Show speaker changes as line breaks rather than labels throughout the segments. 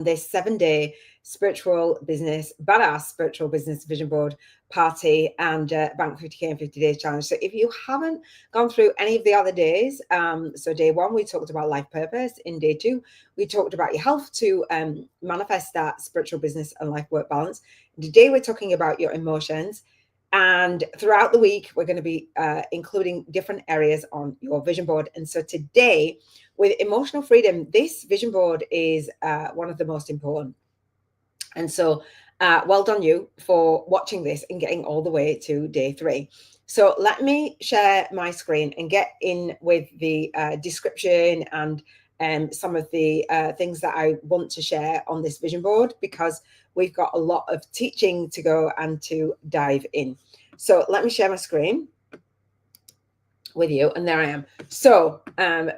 this 7-day badass spiritual business vision board party and Bank 50K in 50 days challenge. So if you haven't gone through any of the other days, so day 1, we talked about life purpose. In day 2, we talked about your health to manifest that spiritual business and life work balance. Today, we're talking about your emotions. And throughout the week, we're going to be including different areas on your vision board. And so today, with emotional freedom, this vision board is one of the most important. And so well done you for watching this and getting all the way to day 3. So let me share my screen and get in with the description and some of the things that I want to share on this vision board, because we've got a lot of teaching to go and to dive in. So let me share my screen with you, and there I am. So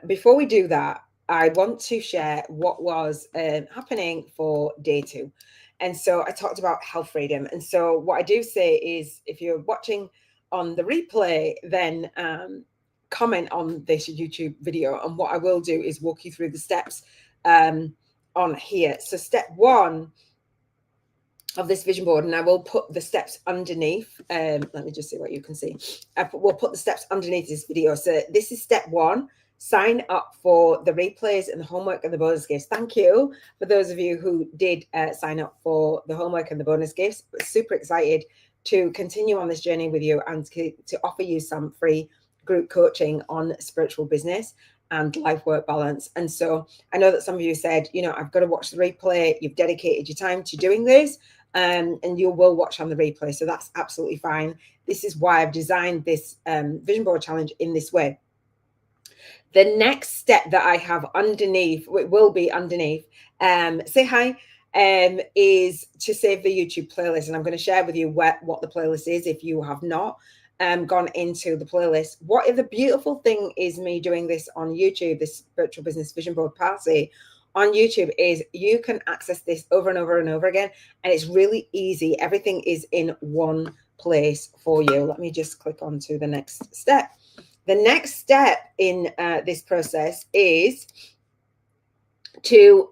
before we do that, I want to share what was happening for day 2. And so I talked about health freedom. And so what I do say is, if you're watching on the replay, then comment on this YouTube video. And what I will do is walk you through the steps on here. So step 1 of this vision board, and I will put the steps underneath. Let me just see what you can see. We'll put the steps underneath this video. So this is step 1. Sign up for the replays and the homework and the bonus gifts. Thank you for those of you who did sign up for the homework and the bonus gifts. Super excited to continue on this journey with you and to offer you some free group coaching on spiritual business and life work balance. And so I know that some of you said, you know, I've got to watch the replay. You've dedicated your time to doing this, and you will watch on the replay. So that's absolutely fine. This is why I've designed this vision board challenge in this way. The next step that I have underneath, it will be underneath, say hi, is to save the YouTube playlist. And I'm going to share with you what the playlist is if you have not gone into the playlist. What the beautiful thing is me doing this on YouTube, this spiritual business vision board party on YouTube, is you can access this over and over and over again. And it's really easy. Everything is in one place for you. Let me just click on to the next step. The next step in this process is to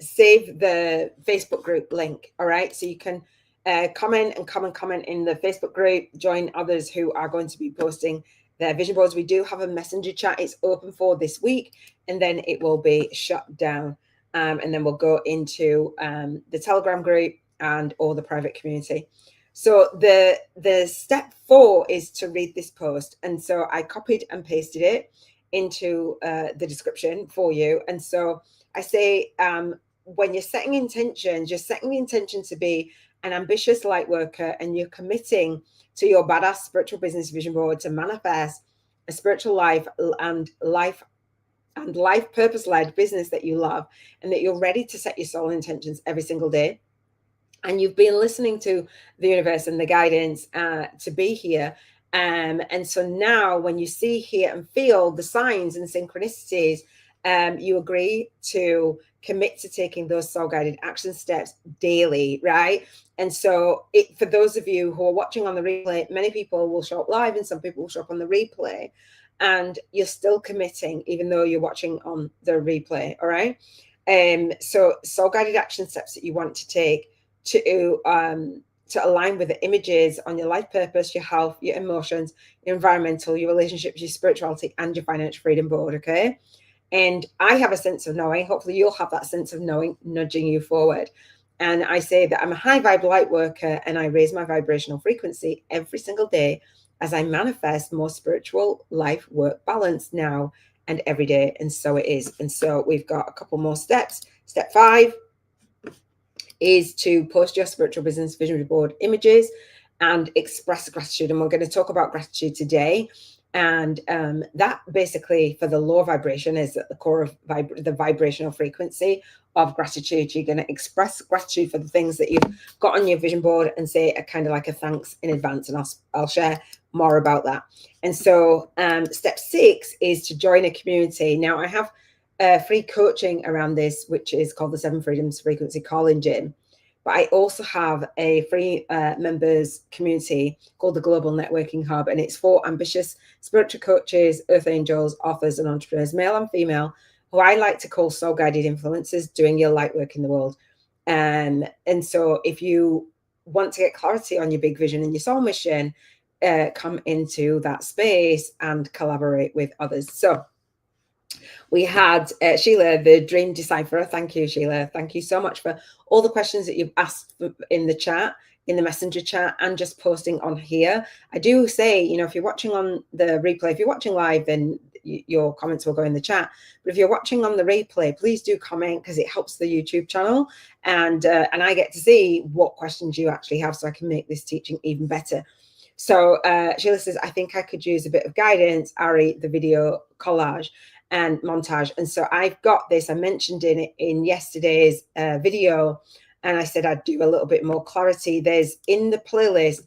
save the Facebook group link. All right. So you can comment in the Facebook group, join others who are going to be posting their vision boards. We do have a messenger chat. It's open for this week, and then it will be shut down. And then we'll go into the Telegram group and or the private community. So the step 4 is to read this post. And so I copied and pasted it into the description for you. And so I say, when you're setting intentions, you're setting the intention to be an ambitious light worker, and you're committing to your badass spiritual business vision board to manifest a spiritual life and life purpose-led business that you love, and that you're ready to set your soul intentions every single day. And you've been listening to the universe and the guidance to be here. And so now when you see, hear, and feel the signs and synchronicities, you agree to commit to taking those soul-guided action steps daily, right? And so for those of you who are watching on the replay, many people will show up live and some people will show up on the replay. And you're still committing, even though you're watching on the replay, all right? So soul-guided action steps that you want to take to align with the images on your life purpose, your health, your emotions, your environmental, your relationships, your spirituality, and your financial freedom board, okay? And I have a sense of knowing. Hopefully you'll have that sense of knowing nudging you forward. And I say that I'm a high vibe light worker, and I raise my vibrational frequency every single day as I manifest more spiritual life work balance now and every day. And so it is. And so we've got a couple more steps. Step 5 is to post your spiritual business vision board images and express gratitude. And we're going to talk about gratitude today. And that basically, for the low vibration, is at the core of the vibrational frequency of gratitude. You're going to express gratitude for the things that you've got on your vision board and say a kind of like a thanks in advance. And I'll share more about that. And so step 6 is to join a community. Now, I have free coaching around this, which is called the 7 Freedoms Frequency Calling Gym. But I also have a free members community called the Global Networking Hub, and it's for ambitious spiritual coaches, earth angels, authors, and entrepreneurs, male and female, who I like to call soul guided influencers doing your light work in the world. And so if you want to get clarity on your big vision and your soul mission, come into that space and collaborate with others. So we had Sheila, the Dream Decipherer. Thank you, Sheila. Thank you so much for all the questions that you've asked in the chat, in the messenger chat, and just posting on here. I do say, you know, if you're watching on the replay, if you're watching live, then your comments will go in the chat. But if you're watching on the replay, please do comment, because it helps the YouTube channel, and I get to see what questions you actually have, so I can make this teaching even better. So Sheila says, I think I could use a bit of guidance, Ari, the video collage and montage. And so I've got this. I mentioned in yesterday's video, and I said I'd do a little bit more clarity. There's in the playlist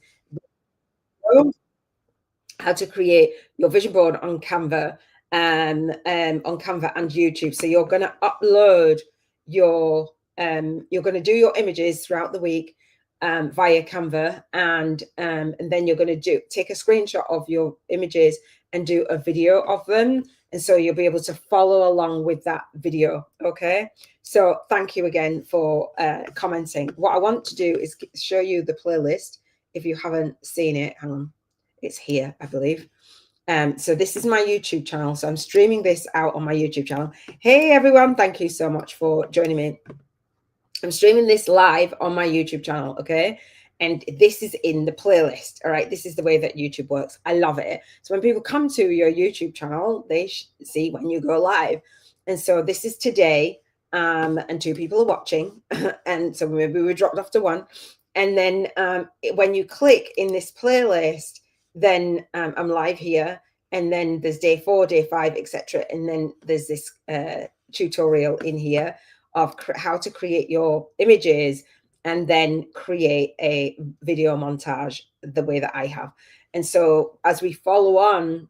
how to create your vision board on Canva, and YouTube. So you're going to upload your you're going to do your images throughout the week via Canva, and then you're going to take a screenshot of your images and do a video of them, and so you'll be able to follow along with that video. Okay, so thank you again for commenting. What I want to do is show you the playlist if you haven't seen it. Hang on, it's here, I believe. So this is my YouTube channel, so I'm streaming this out on my YouTube channel. Hey everyone, thank you so much for joining me. I'm streaming this live on my YouTube channel, okay? And this is in the playlist, all right? This is the way that YouTube works. I love it. So when people come to your YouTube channel, they see when you go live. And so this is today, and 2 people are watching. And so maybe we dropped off to 1. And then when you click in this playlist, then I'm live here. And then there's day 4, day 5, etc. And then there's this tutorial in here of how to create your images and then create a video montage the way that I have. And so as we follow on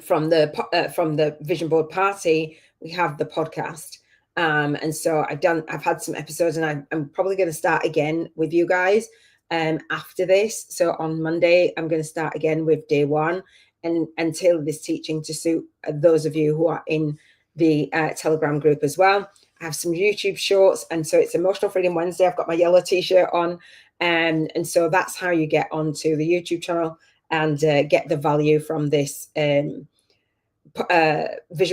from the vision board party, we have the podcast. And so I've had some episodes, and I'm probably going to start again with you guys after this. So on Monday, I'm going to start again with day 1 and tailor this teaching to suit those of you who are in the Telegram group as well. I have some YouTube shorts, and so it's Emotional Freedom Wednesday. I've got my yellow t-shirt on, and so that's how you get onto the YouTube channel and get the value from this vision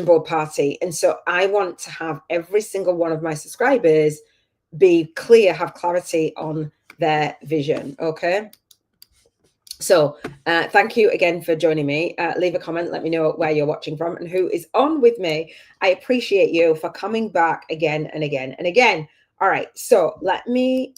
board party. And so I want to have every single one of my subscribers be clear, have clarity on their vision. Okay. So thank you again for joining me. Leave a comment, let me know where you're watching from and who is on with me. I appreciate you for coming back again and again and again. All right, so let me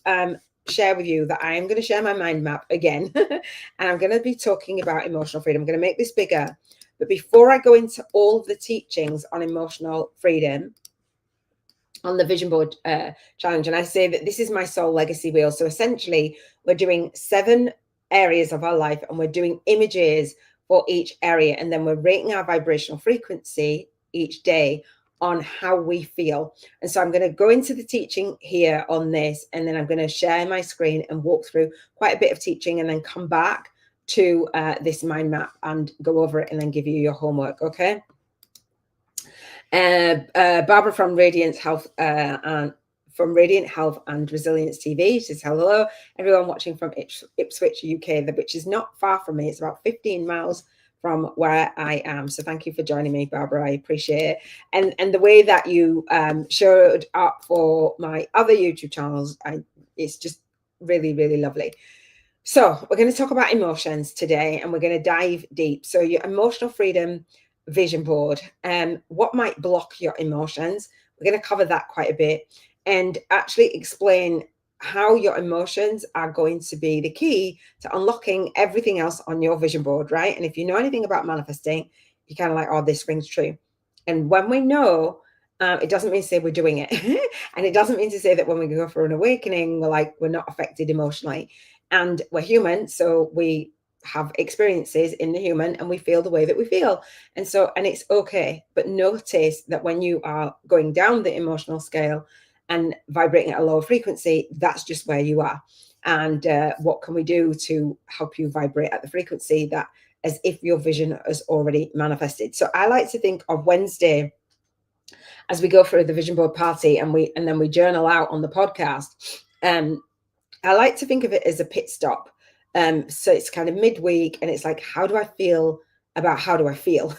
share with you that I am going to share my mind map again. And I'm going to be talking about emotional freedom. I'm going to make this bigger. But before I go into all of the teachings on emotional freedom on the vision board challenge, and I say that this is my soul legacy wheel. So essentially, we're doing 7 areas of our life, and we're doing images for each area, and then we're rating our vibrational frequency each day on how we feel. And so I'm going to go into the teaching here on this, and then I'm going to share my screen and walk through quite a bit of teaching, and then come back to this mind map and go over it, and then give you your homework. Okay. Barbara from Radiant Health and from Radiant Health and Resilience TV says hello, everyone watching from Ipswich, UK, which is not far from me. It's about 15 miles from where I am. So thank you for joining me, Barbara. I appreciate it. And the way that you showed up for my other YouTube channels, it's just really, really lovely. So we're going to talk about emotions today, and we're going to dive deep. So your emotional freedom vision board, what might block your emotions. We're going to cover that quite a bit, and actually explain how your emotions are going to be the key to unlocking everything else on your vision board, right? And if you know anything about manifesting, you're kind of like, oh, this rings true. And when we know, it doesn't mean to say we're doing it. And it doesn't mean to say that when we go for an awakening, we're not affected emotionally. And we're human, so we have experiences in the human, and we feel the way that we feel. And it's okay. But notice that when you are going down the emotional scale and vibrating at a lower frequency, that's just where you are. And what can we do to help you vibrate at the frequency that, as if your vision has already manifested? So I like to think of Wednesday as we go through the vision board party and then we journal out on the podcast. I like to think of it as a pit stop. So it's kind of midweek, and it's like, how do I feel about how do I feel?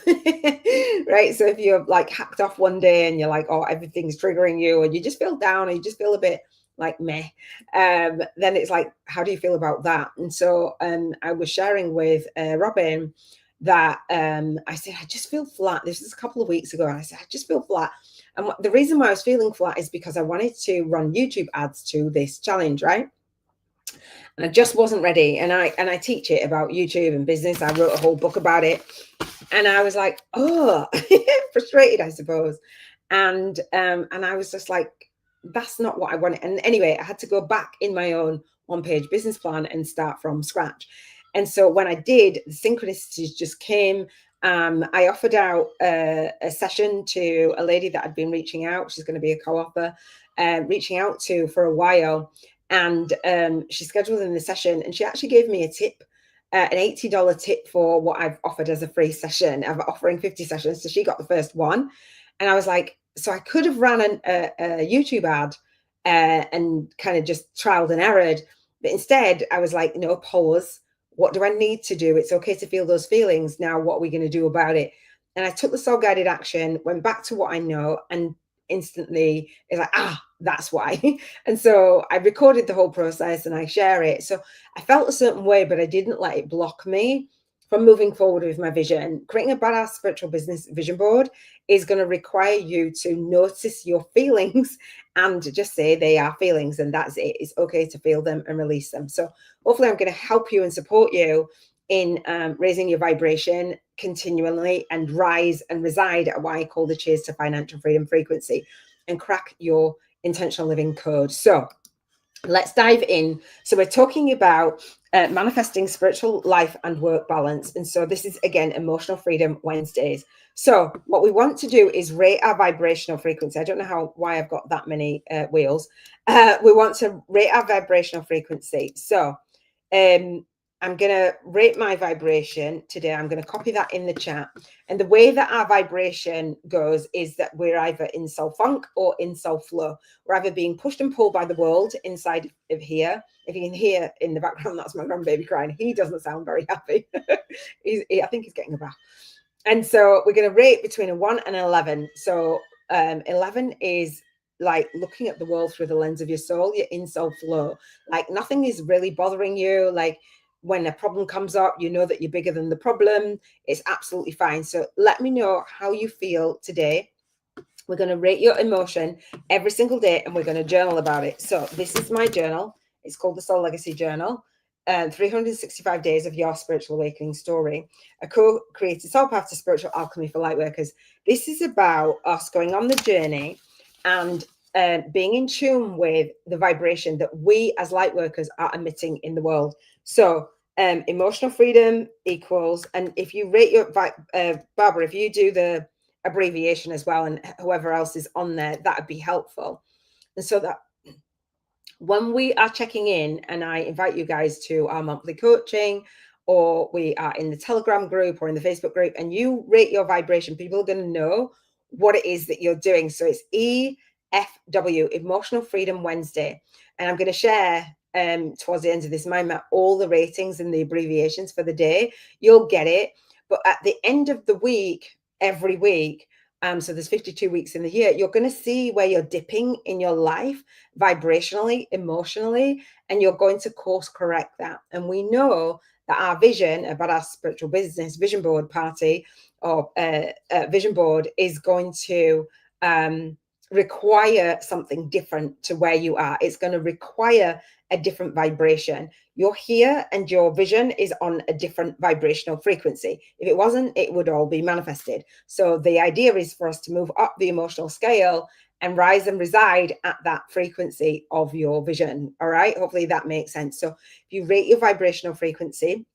Right. So if you're like hacked off one day and you're like, oh, everything's triggering you, and you just feel down, and you just feel a bit like meh, then it's like, how do you feel about that? And so I was sharing with Robin that I said, I just feel flat. This is a couple of weeks ago, and I said, I just feel flat. And the reason why I was feeling flat is because I wanted to run YouTube ads to this challenge, right? And I just wasn't ready. And I teach it about YouTube and business. I wrote a whole book about it. And I was like, oh, frustrated, I suppose. And I was just like, that's not what I wanted. And anyway, I had to go back in my own one-page business plan and start from scratch. And so when I did, the synchronicities just came. I offered out a session to a lady that I'd been reaching out. She's going to be a co-author, reaching out to for a while. And she scheduled in the session, and she actually gave me a tip, an $80 tip for what I've offered as a free session. I'm offering 50 sessions. So she got the first one. And I was like, so I could have ran a YouTube ad and kind of just trialed and errored. But instead, I was like, no, pause. What do I need to do? It's okay to feel those feelings. Now, what are we going to do about it? And I took the soul guided action, went back to what I know, and instantly it's like, that's why. And so I recorded the whole process and I share it. So I felt a certain way, but I didn't let it block me from moving forward with my vision. Creating a badass spiritual business vision board is going to require you to notice your feelings and just say they are feelings, and that's it. It's okay to feel them and release them. So hopefully I'm going to help you and support you in raising your vibration continually and rise and reside at what I call the Cheers to Financial Freedom frequency and crack your intentional living code. So let's dive in. So we're talking about manifesting spiritual life and work balance. And so this is, again, Emotional Freedom Wednesdays. So what we want to do is rate our vibrational frequency. I don't know why I've got that many wheels. We want to rate our vibrational frequency. So I'm going to rate my vibration today. I'm going to copy that in the chat. And the way that our vibration goes is that we're either in soul funk or in soul flow. We're either being pushed and pulled by the world inside of here. If you can hear in the background, that's my grandbaby crying. He doesn't sound very happy. I think he's getting a bath. And so we're going to rate between a 1 and an 11. So 11 is like looking at the world through the lens of your soul. You're in soul flow. Like nothing is really bothering you. Like when a problem comes up, you know that you're bigger than the problem. It's absolutely fine. So let me know how you feel today. We're going to rate your emotion every single day, and we're going to journal about it. So this is my journal. It's called the Soul Legacy Journal. 365 days of your spiritual awakening story. A co-created Soul Path to Spiritual Alchemy for Lightworkers. This is about us going on the journey and being in tune with the vibration that we as Lightworkers are emitting in the world. So emotional freedom equals, and if you rate your Barbara, if you do the abbreviation as well, and whoever else is on there, that would be helpful. And so that when we are checking in, and I invite you guys to our monthly coaching, or we are in the Telegram group or in the Facebook group, and you rate your vibration, people are going to know what it is that you're doing. So it's EFW, Emotional Freedom Wednesday. And I'm going to share towards the end of this all the ratings and the abbreviations for the day. You'll get it. But at the end of the week, every week, so there's 52 weeks in the year, you're going to see where you're dipping in your life vibrationally, emotionally, and you're going to course correct that. And we know that our vision about our spiritual business vision board party or vision board is going to require something different to where you are. It's going to require a different vibration. You're here and your vision is on a different vibrational frequency. If it wasn't, it would all be manifested. So the idea is for us to move up the emotional scale and rise and reside at that frequency of your vision. All right. Hopefully that makes sense. So if you rate your vibrational frequency,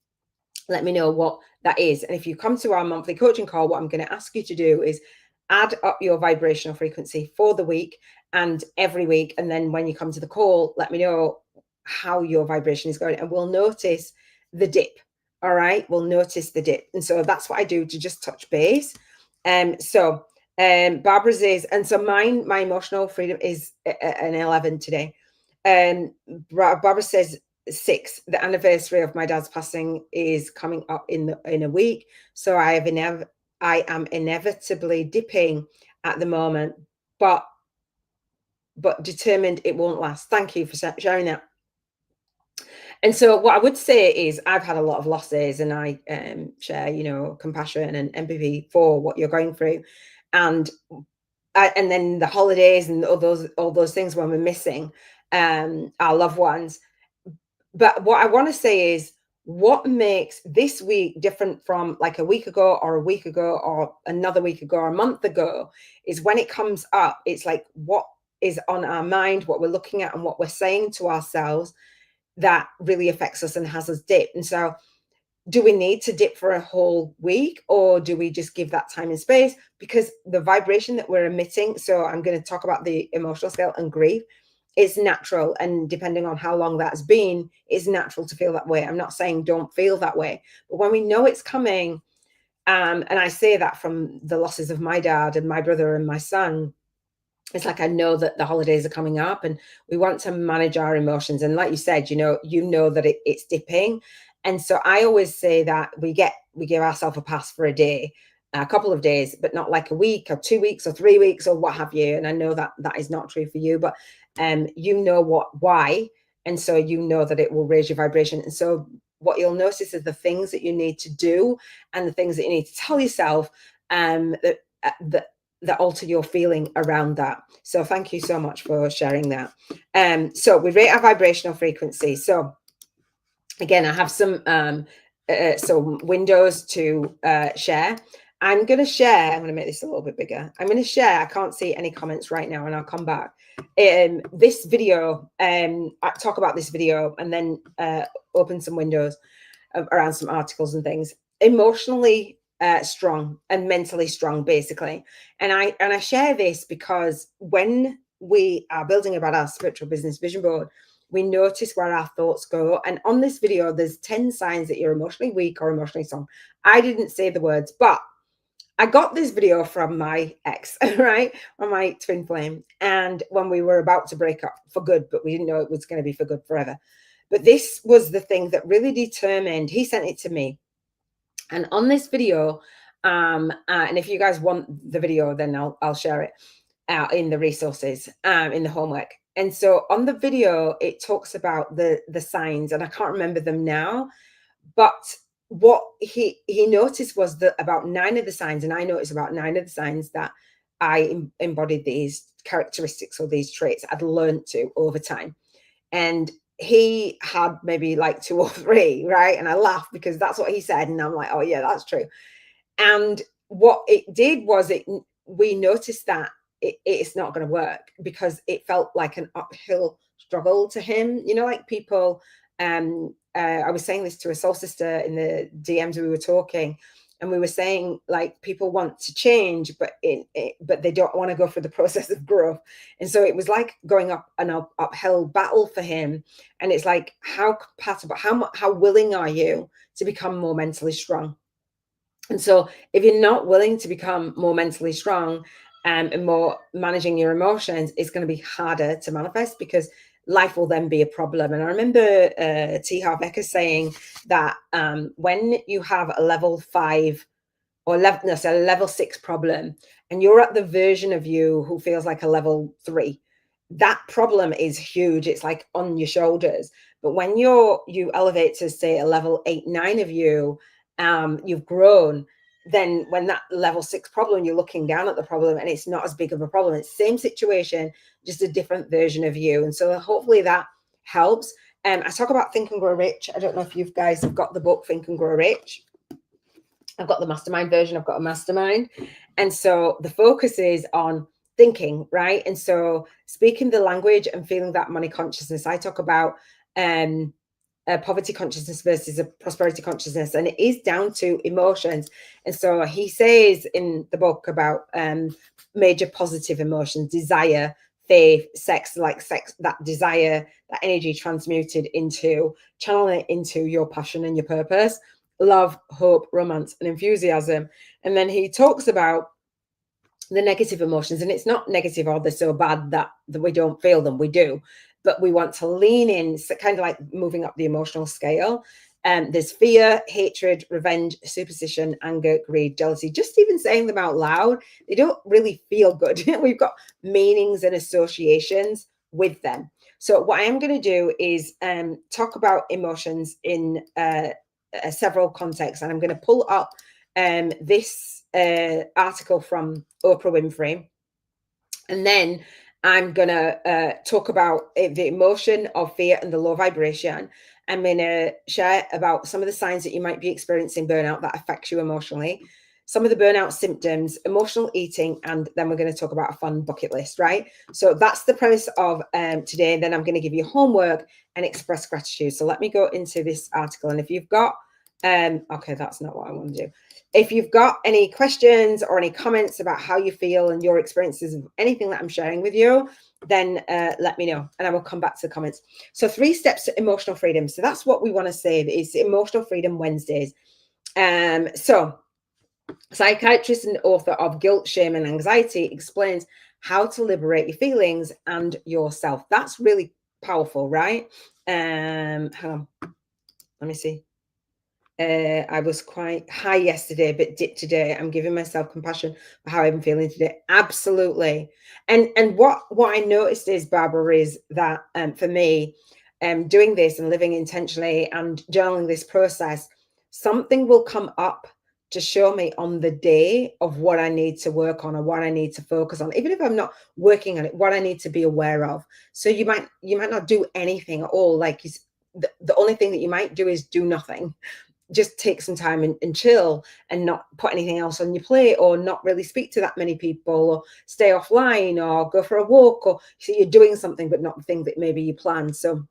let me know what that is. And if you come to our monthly coaching call, what I'm going to ask you to do is add up your vibrational frequency for the week and every week. And then when you come to the call, let me know how your vibration is going, and we'll notice the dip. All right. We'll notice the dip. And so that's what I do to just touch base. So Barbara's is, and so my emotional freedom is an 11 today. Barbara says 6. The anniversary of my dad's passing is coming up in a week, so I am inevitably dipping at the moment, but determined it won't last. Thank you for sharing that. And so what I would say is I've had a lot of losses, and I share, compassion and empathy for what you're going through. And then the holidays and all those things when we're missing our loved ones. But what I want to say is, what makes this week different from like a week ago or a week ago or another week ago or a month ago is when it comes up, it's like what is on our mind, what we're looking at and what we're saying to ourselves that really affects us and has us dip. And so do we need to dip for a whole week, or do we just give that time and space? Because the vibration that we're emitting, so I'm going to talk about the emotional scale and grief, is natural. And depending on how long that's been, it's natural to feel that way. I'm not saying don't feel that way, but when we know it's coming, and I say that from the losses of my dad and my brother and my son, it's like I know that the holidays are coming up and we want to manage our emotions. And like you said, you know that it's dipping. And so I always say that we give ourselves a pass for a day, a couple of days, but not like a week or 2 weeks or 3 weeks or what have you. And I know that that is not true for you, but you know why. And so you know that it will raise your vibration. And so what you'll notice is the things that you need to do and the things that you need to tell yourself that alter your feeling around that. So thank you so much for sharing that. So we rate our vibrational frequency. So again, I have some windows to share. I'm going to make this a little bit bigger. I'm going to share. I can't see any comments right now, and I'll come back. This video, I talk about this video and then open some windows around some articles and things. Emotionally strong and mentally strong, basically. And I share this because when we are building about our spiritual business vision board, we notice where our thoughts go. And on this video, there's 10 signs that you're emotionally weak or emotionally strong. I didn't say the words, but I got this video from my ex, right? From my twin flame. And when we were about to break up for good, but we didn't know it was going to be for good forever. But this was the thing that really determined, he sent it to me. And on this video, and if you guys want the video, then I'll share it out in the resources, in the homework. And so on the video, it talks about the signs, and I can't remember them now, but what he noticed was that about 9 of the signs, and I noticed about 9 of the signs that I embodied these characteristics or these traits I'd learned to over time. And he had maybe like 2 or 3, right? And I laughed because that's what he said. And I'm like, oh yeah, that's true. And what it did was we noticed that it's not going to work because it felt like an uphill struggle to him. Like people, I was saying this to a soul sister in the DMs, we were talking, and we were saying like people want to change, but they don't want to go through the process of growth. And so it was like going up an uphill battle for him. And it's like, how compatible, how willing are you to become more mentally strong? And so if you're not willing to become more mentally strong and more managing your emotions, it's going to be harder to manifest because life will then be a problem. And I remember T. Harv Eker saying that when you have a level 5 or level 6 problem, and you're at the version of you who feels like a level 3, that problem is huge. It's like on your shoulders. But when you elevate to say a level 8, 9 of you, you've grown. Then when that level 6 problem, you're looking down at the problem and it's not as big of a problem. It's the same situation, just a different version of you. And so hopefully that helps. I talk about Think and Grow Rich. I don't know if you guys have got the book Think and Grow Rich. I've got the mastermind version. I've got a mastermind. And so the focus is on thinking, right? And so speaking the language and feeling that money consciousness. I talk about a poverty consciousness versus a prosperity consciousness, and it is down to emotions. And so he says in the book about major positive emotions: desire, faith, sex, that desire, that energy transmuted into channeling it into your passion and your purpose, love, hope, romance, and enthusiasm. And then he talks about the negative emotions. And it's not negative or they're so bad that we don't feel them. We do, but we want to lean in, so kind of like moving up the emotional scale. There's fear, hatred, revenge, superstition, anger, greed, jealousy. Just even saying them out loud, they don't really feel good. We've got meanings and associations with them. So what I am going to do is talk about emotions in several contexts, and I'm going to pull up this article from Oprah Winfrey, and then I'm going to talk about the emotion of fear and the low vibration. I'm going to share about some of the signs that you might be experiencing burnout that affects you emotionally, some of the burnout symptoms, emotional eating, and then we're going to talk about a fun bucket list, right? So that's the premise of today. Then I'm going to give you homework and express gratitude. So let me go into this article. And if you've got, okay, that's not what I want to do. If you've got any questions or any comments about how you feel and your experiences of anything that I'm sharing with you, then let me know and I will come back to the comments. So 3 steps to emotional freedom. So that's what we want to say. It's Emotional Freedom Wednesdays. So psychiatrist and author of Guilt, Shame and Anxiety explains how to liberate your feelings and yourself. That's really powerful, right? Hang on. Let me see. I was quite high yesterday, but dipped today. I'm giving myself compassion for how I'm feeling today. Absolutely. And what I noticed is, Barbara, is that for me, doing this and living intentionally and journaling this process, something will come up to show me on the day of what I need to work on or what I need to focus on, even if I'm not working on it, what I need to be aware of. So you might not do anything at all. Like the only thing that you might do is do nothing. Just take some time and chill and not put anything else on your plate, or not really speak to that many people, or stay offline, or go for a walk, or so you're doing something but not the thing that maybe you planned. So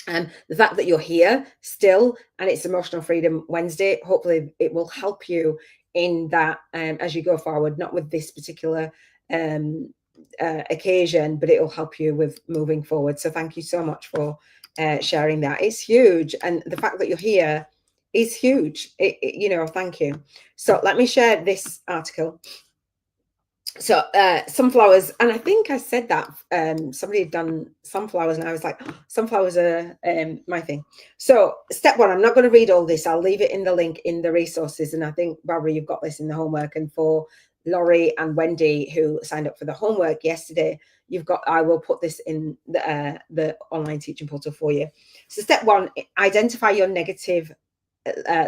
the fact that you're here still and it's Emotional Freedom Wednesday, hopefully it will help you in that as you go forward, not with this particular occasion, but it will help you with moving forward. So thank you so much for sharing that. It's huge. And the fact that you're here is huge. Thank you. So let me share this article. So sunflowers, and I think I said that somebody had done sunflowers, and I was like, oh, sunflowers are my thing. So step 1, I'm not going to read all this. I'll leave it in the link in the resources. And I think, Barbara, you've got this in the homework. And for Laurie and Wendy, who signed up for the homework yesterday, I will put this in the online teaching portal for you. So step 1, identify your negative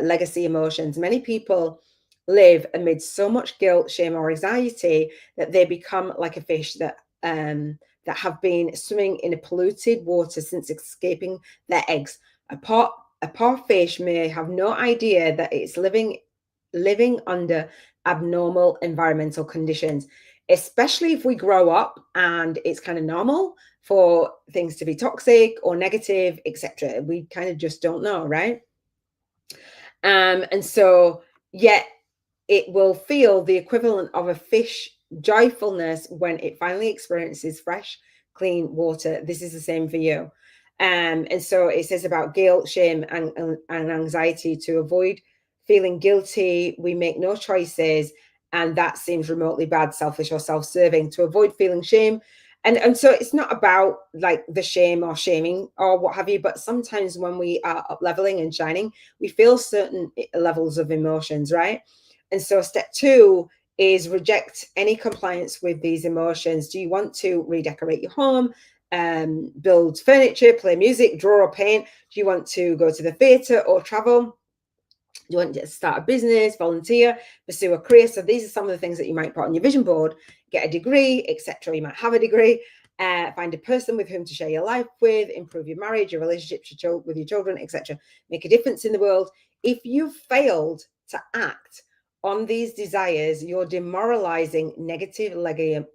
legacy emotions. Many people live amid so much guilt, shame, or anxiety that they become like a fish that have been swimming in a polluted water since escaping their eggs. A poor fish may have no idea that it's living under abnormal environmental conditions, especially if we grow up and it's kind of normal for things to be toxic or negative, etc. We kind of just don't know, right? And so yet it will feel the equivalent of a fish joyfulness when it finally experiences fresh, clean water. This is the same for you. And so it says about guilt, shame, and anxiety. To avoid feeling guilty, we make no choices, and that seems remotely bad, selfish, or self-serving. To avoid feeling shame, and so it's not about like the shame or shaming or what have you, but sometimes when we are up leveling and shining, we feel certain levels of emotions, right? And so step 2 is reject any compliance with these emotions. Do you want to redecorate your home, build furniture, play music, draw or paint? Do you want to go to the theatre or travel? Do you want to start a business, volunteer, pursue a career? So these are some of the things that you might put on your vision board. Get a degree, etc. You might have a degree. Find a person with whom to share your life with, improve your marriage, your relationships with your children, etc. Make a difference in the world. If you've failed to act on these desires, your demoralizing negative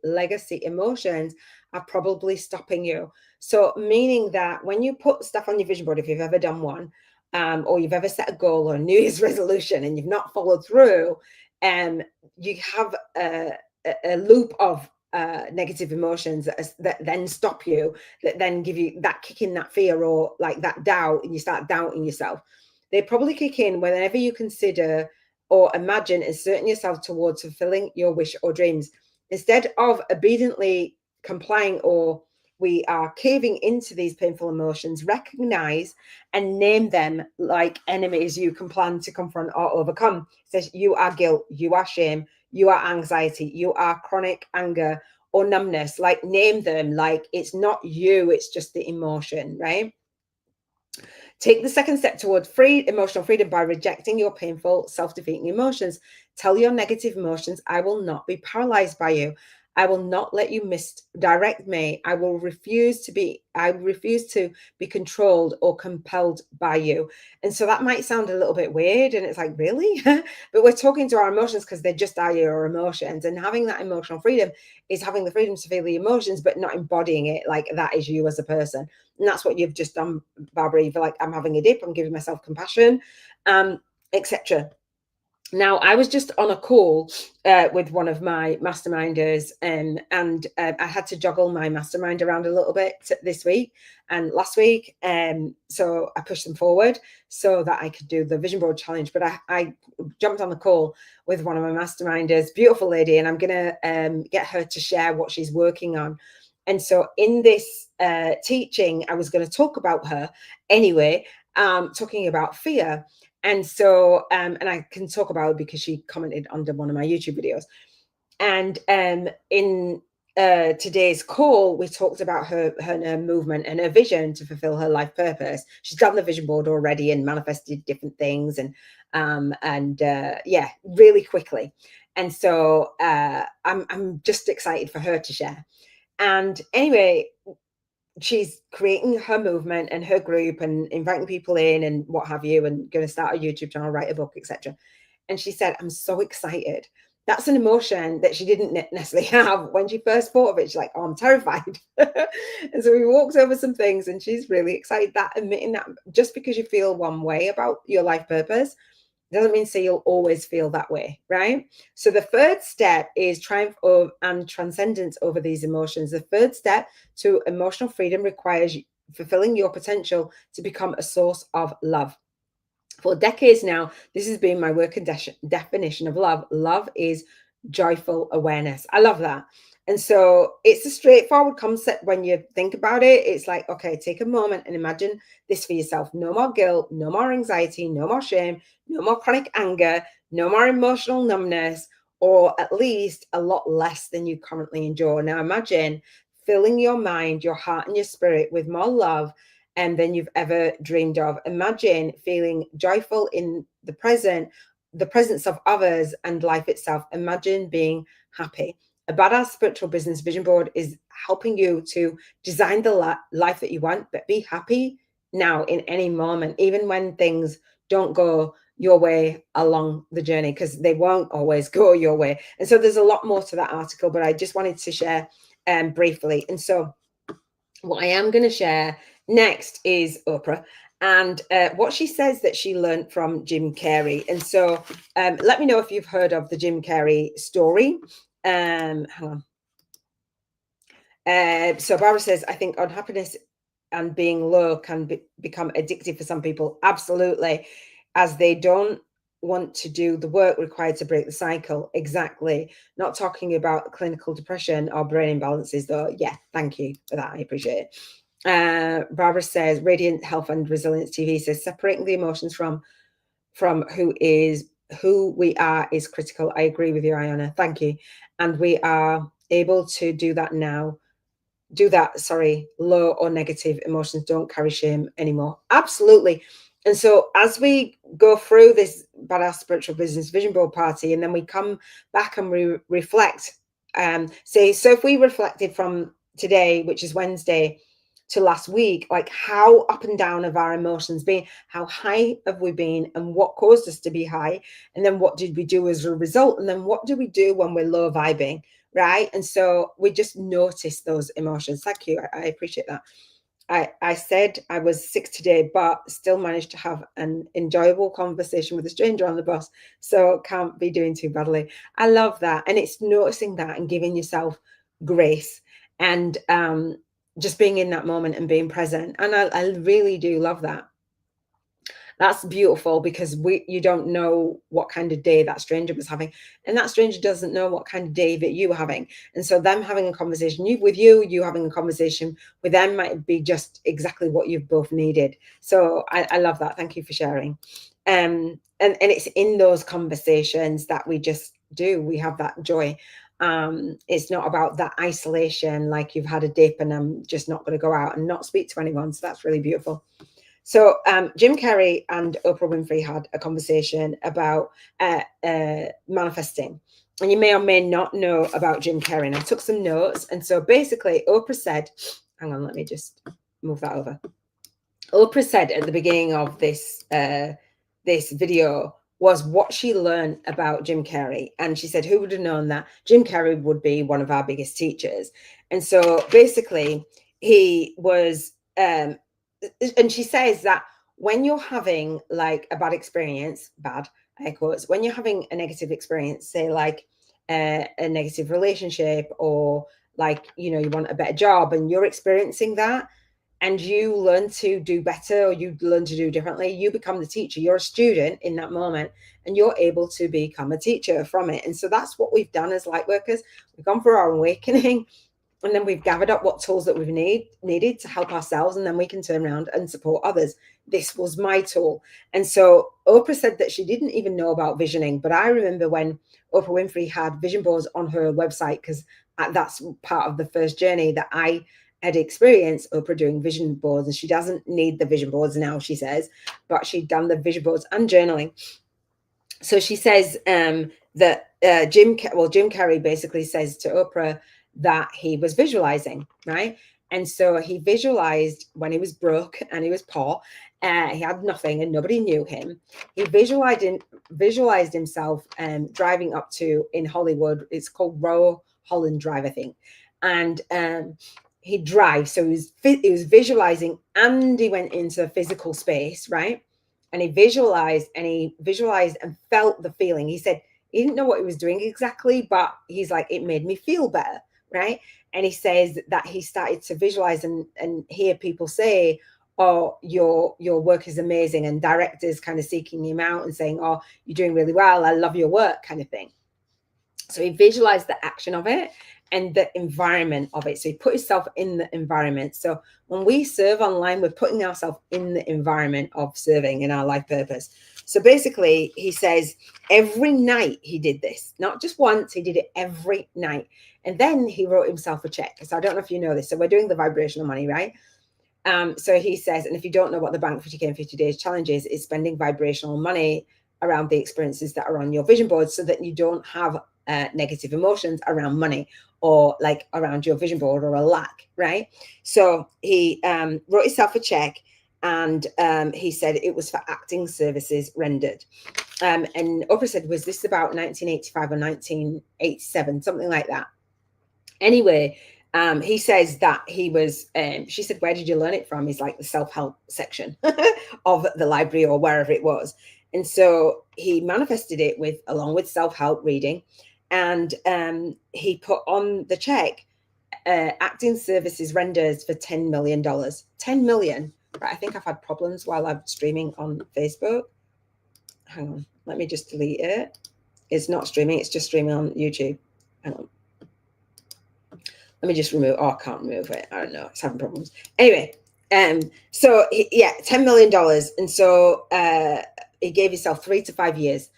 legacy emotions are probably stopping you. So meaning that when you put stuff on your vision board, if you've ever done one, or you've ever set a goal or a New Year's resolution and you've not followed through, you have a loop of negative emotions that then stop you, that then give you that kick in, that fear, or like that doubt, and you start doubting yourself. They probably kick in whenever you consider or imagine inserting yourself towards fulfilling your wish or dreams. Instead of obediently complying or we are caving into these painful emotions, recognize and name them like enemies you can plan to confront or overcome. It says you are guilt, you are shame, you are anxiety, you are chronic anger or numbness. Like name them like it's not you, it's just the emotion, right? Take the second step towards emotional freedom by rejecting your painful, self-defeating emotions. Tell your negative emotions, I will not be paralyzed by you. I will not let you misdirect me. I refuse to be controlled or compelled by you. And so that might sound a little bit weird. And it's like, really? But we're talking to our emotions because they just are your emotions. And having that emotional freedom is having the freedom to feel the emotions, but not embodying it like that is you as a person. And that's what you've just done, Barbara. You feel like I'm having a dip, I'm giving myself compassion, etc. Now, I was just on a call with one of my masterminders, and I had to juggle my mastermind around a little bit this week and last week. So I pushed them forward so that I could do the vision board challenge. But I jumped on the call with one of my masterminders, beautiful lady, and I'm going to get her to share what she's working on. And so in this teaching, I was going to talk about her anyway, talking about fear. And so, and I can talk about it because she commented under one of my YouTube videos. And in today's call, we talked about her movement and her vision to fulfill her life purpose. She's done the vision board already and manifested different things, and yeah, really quickly. And so I'm just excited for her to share. And anyway, she's creating her movement and her group and inviting people in and what have you, and going to start a YouTube channel, write a book, etc. And she said, I'm so excited. That's an emotion that she didn't necessarily have when she first thought of it. She's like, oh, I'm terrified. And so we walked over some things, and she's really excited. That admitting that just because you feel one way about your life purpose doesn't mean say you'll always feel that way, right? So the third step is triumph and transcendence over these emotions. The third step to emotional freedom requires fulfilling your potential to become a source of love. For decades now, this has been my working definition of love. Love is joyful awareness. I love that. And so it's a straightforward concept when you think about it. It's like, okay, take a moment and imagine this for yourself. No more guilt, no more anxiety, no more shame, no more chronic anger, no more emotional numbness, or at least a lot less than you currently enjoy. Now imagine filling your mind, your heart, and your spirit with more love than you've ever dreamed of. Imagine feeling joyful in the presence of others and life itself. Imagine being happy. A badass spiritual business vision board is helping you to design the life that you want, but be happy now in any moment, even when things don't go your way along the journey, because they won't always go your way. And so there's a lot more to that article, but I just wanted to share briefly. And so what I am going to share next is Oprah and what she says that she learned from Jim Carrey. And so let me know if you've heard of the Jim Carrey story. Hang on. So Barbara says, I think unhappiness and being low can become addictive for some people. Absolutely. As they don't want to do the work required to break the cycle. Exactly. Not talking about clinical depression or brain imbalances, though. Yeah, thank you for that. I appreciate it. Barbara says, Radiant Health and Resilience TV says, separating the emotions from who we are is critical. I agree with you, Iona. Thank you. And we are able to do that now. Low or negative emotions don't carry shame anymore. Absolutely. And so as we go through this badass spiritual business vision board party, and then we come back and we reflect, so if we reflected from today, which is Wednesday, to last week, like how up and down have our emotions been? How high have we been, and what caused us to be high? And then what did we do as a result? And then what do we do when we're low vibing? Right. And so we just notice those emotions. Thank you. I appreciate that. I said I was sick today, but still managed to have an enjoyable conversation with a stranger on the bus. So can't be doing too badly. I love that. And it's noticing that and giving yourself grace and just being in that moment and being present. And I really do love that. That's beautiful, because you don't know what kind of day that stranger was having, and that stranger doesn't know what kind of day that you were having. And so them having a conversation with you having a conversation with them might be just exactly what you've both needed. So I love that. Thank you for sharing. And it's in those conversations that we have that joy. It's not about that isolation, like you've had a dip and I'm just not going to go out and not speak to anyone. So that's really beautiful. So Jim Carrey and Oprah Winfrey had a conversation about manifesting. And you may or may not know about Jim Carrey. And I took some notes. And so basically, Oprah said, hang on, let me just move that over. Oprah said at the beginning of this video was what she learned about Jim Carrey. And she said, who would have known that Jim Carrey would be one of our biggest teachers? And so basically, he was, and she says that when you're having like a bad experience, bad air quotes, when you're having a negative experience, say like a negative relationship, or like, you want a better job and you're experiencing that, and you learn to do better, or you learn to do differently, you become the teacher. You're a student in that moment, and you're able to become a teacher from it. And so that's what we've done as light workers. We've gone through our awakening, and then we've gathered up what tools that we've needed to help ourselves, and then we can turn around and support others. This was my tool. And so Oprah said that she didn't even know about visioning, but I remember when Oprah Winfrey had vision boards on her website, because that's part of the first journey that I had experienced, Oprah doing vision boards. And she doesn't need the vision boards now, she says, but she'd done the vision boards and journaling. So she says that Jim Carrey basically says to Oprah that he was visualizing, right? And so he visualized when he was broke and he was poor, he had nothing and nobody knew him. He visualized himself driving up to, in Hollywood, it's called Row Holland Drive, I think. And he'd drive. So he was visualizing, and he went into a physical space, right? And he visualized and felt the feeling. He said he didn't know what he was doing exactly, but he's like, it made me feel better, right? And he says that he started to visualize and hear people say, oh, your work is amazing, and directors kind of seeking him out and saying, oh, you're doing really well, I love your work, kind of thing. So he visualized the action of it and the environment of it. So he put himself in the environment. So when we serve online, we're putting ourselves in the environment of serving in our life purpose. So basically, he says every night he did this, not just once, he did it every night. And then he wrote himself a check. So I don't know if you know this. So we're doing the vibrational money, right? So he says, and if you don't know what the Bank 50K in 50 Days challenge is spending vibrational money around the experiences that are on your vision board, so that you don't have negative emotions around money, or like around your vision board, or a lack, right? So he wrote himself a check, and he said it was for acting services rendered. And Oprah said, was this about 1985 or 1987, something like that? Anyway, he says that he was, she said, where did you learn it from? He's like, the self-help section of the library or wherever it was. And so he manifested it along with self-help reading. And he put on the check, acting services renders for $10 million. 10 million. Right, I think I've had problems while I'm streaming on Facebook. Hang on, let me just delete it. It's not streaming, it's just streaming on YouTube. Hang on. Let me just remove, I can't remove it. I don't know, it's having problems. Anyway, so yeah, $10 million. And so he gave himself 3 to 5 years.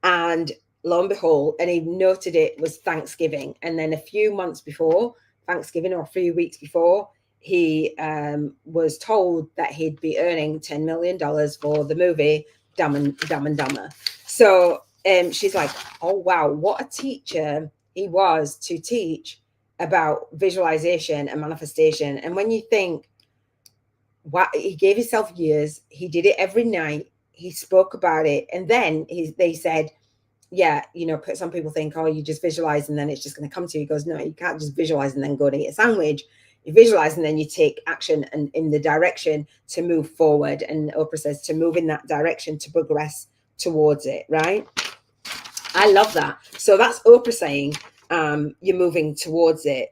And lo and behold, and he noted it was Thanksgiving. And then a few months before Thanksgiving, or a few weeks before, he was told that he'd be earning $10 million for the movie Dumb and Dumber. So she's like, oh, wow, what a teacher he was to teach about visualization and manifestation. And when you think, wow, he gave himself years, he did it every night, he spoke about it, and then they said, yeah, some people think, oh, you just visualize and then it's just going to come to you. He goes, no, you can't just visualize and then go to eat a sandwich. You visualize and then you take action and in the direction to move forward. And Oprah says to move in that direction, to progress towards it, right? I love that. So that's Oprah saying, you're moving towards it.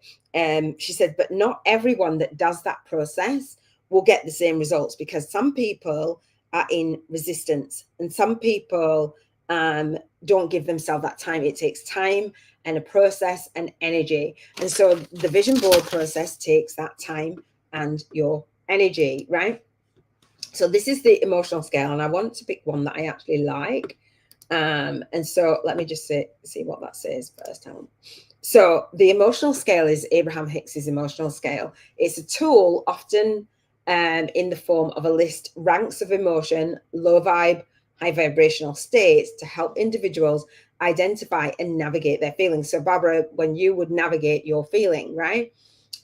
She said, but not everyone that does that process will get the same results, because some people are in resistance. And some people don't give themselves that time. It takes time and a process and energy. And so the vision board process takes that time and your energy, right? So this is the emotional scale, and I want to pick one that I actually like. And so let me just see what that says first. So the emotional scale is Abraham Hicks's emotional scale. It's a tool often in the form of a list, ranks of emotion, low vibe, high vibrational states to help individuals identify and navigate their feelings. So Barbara, when you would navigate your feeling, right,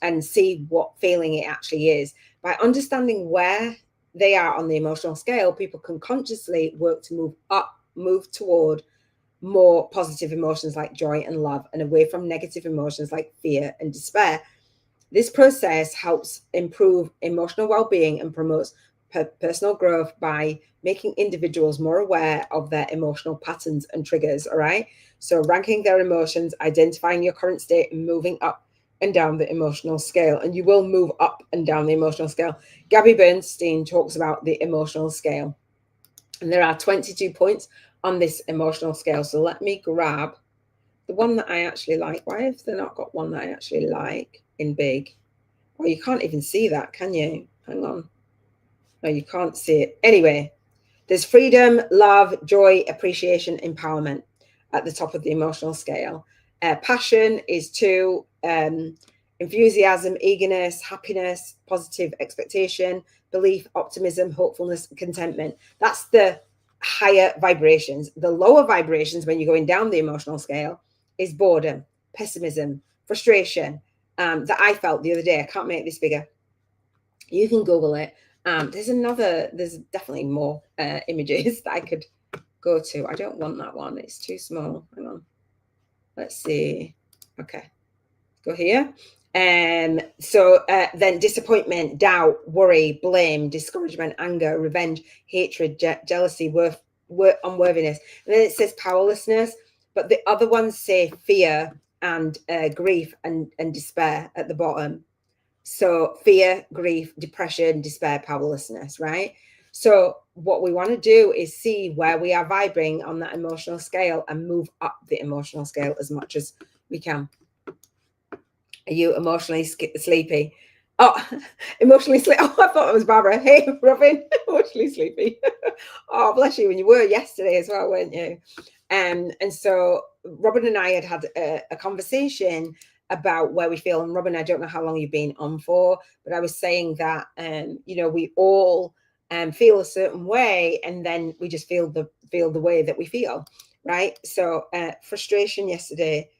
and see what feeling it actually is, by understanding where they are on the emotional scale, people can consciously work to move up, move toward more positive emotions like joy and love, and away from negative emotions like fear and despair. This process helps improve emotional well-being and promotes personal growth by making individuals more aware of their emotional patterns and triggers. All right. So ranking their emotions, identifying your current state, and moving up and down the emotional scale. And you will move up and down the emotional scale. Gabby Bernstein talks about the emotional scale. And there are 22 points on this emotional scale. So let me grab the one that I actually like. Why have they not got one that I actually like in big? Well, you can't even see that, can you? Hang on. No, you can't see it. Anyway, there's freedom, love, joy, appreciation, empowerment at the top of the emotional scale. Passion is 2, enthusiasm, eagerness, happiness, positive expectation, belief, optimism, hopefulness, contentment. That's the higher vibrations. The lower vibrations, when you're going down the emotional scale, is boredom, pessimism, frustration, that I felt the other day. I can't make this bigger. You can Google it. There's definitely more images that I could go to. I don't want that one. It's too small. Hang on. Let's see. Okay. Go here. So then disappointment, doubt, worry, blame, discouragement, anger, revenge, hatred, jealousy, unworthiness. And then it says powerlessness, but the other ones say fear and grief and despair at the bottom. So fear, grief, depression, despair, powerlessness, right? So what we want to do is see where we are vibrating on that emotional scale and move up the emotional scale as much as we can. Are you emotionally sleepy? Oh, emotionally sleepy. Oh, I thought it was Barbara. Hey, Robin, emotionally sleepy. Oh, bless you. And you were yesterday as well, weren't you? And so Robin and I had a conversation about where we feel. And Robin, I don't know how long you've been on for, but I was saying that, we all feel a certain way, and then we just feel the way that we feel, right? So frustration yesterday,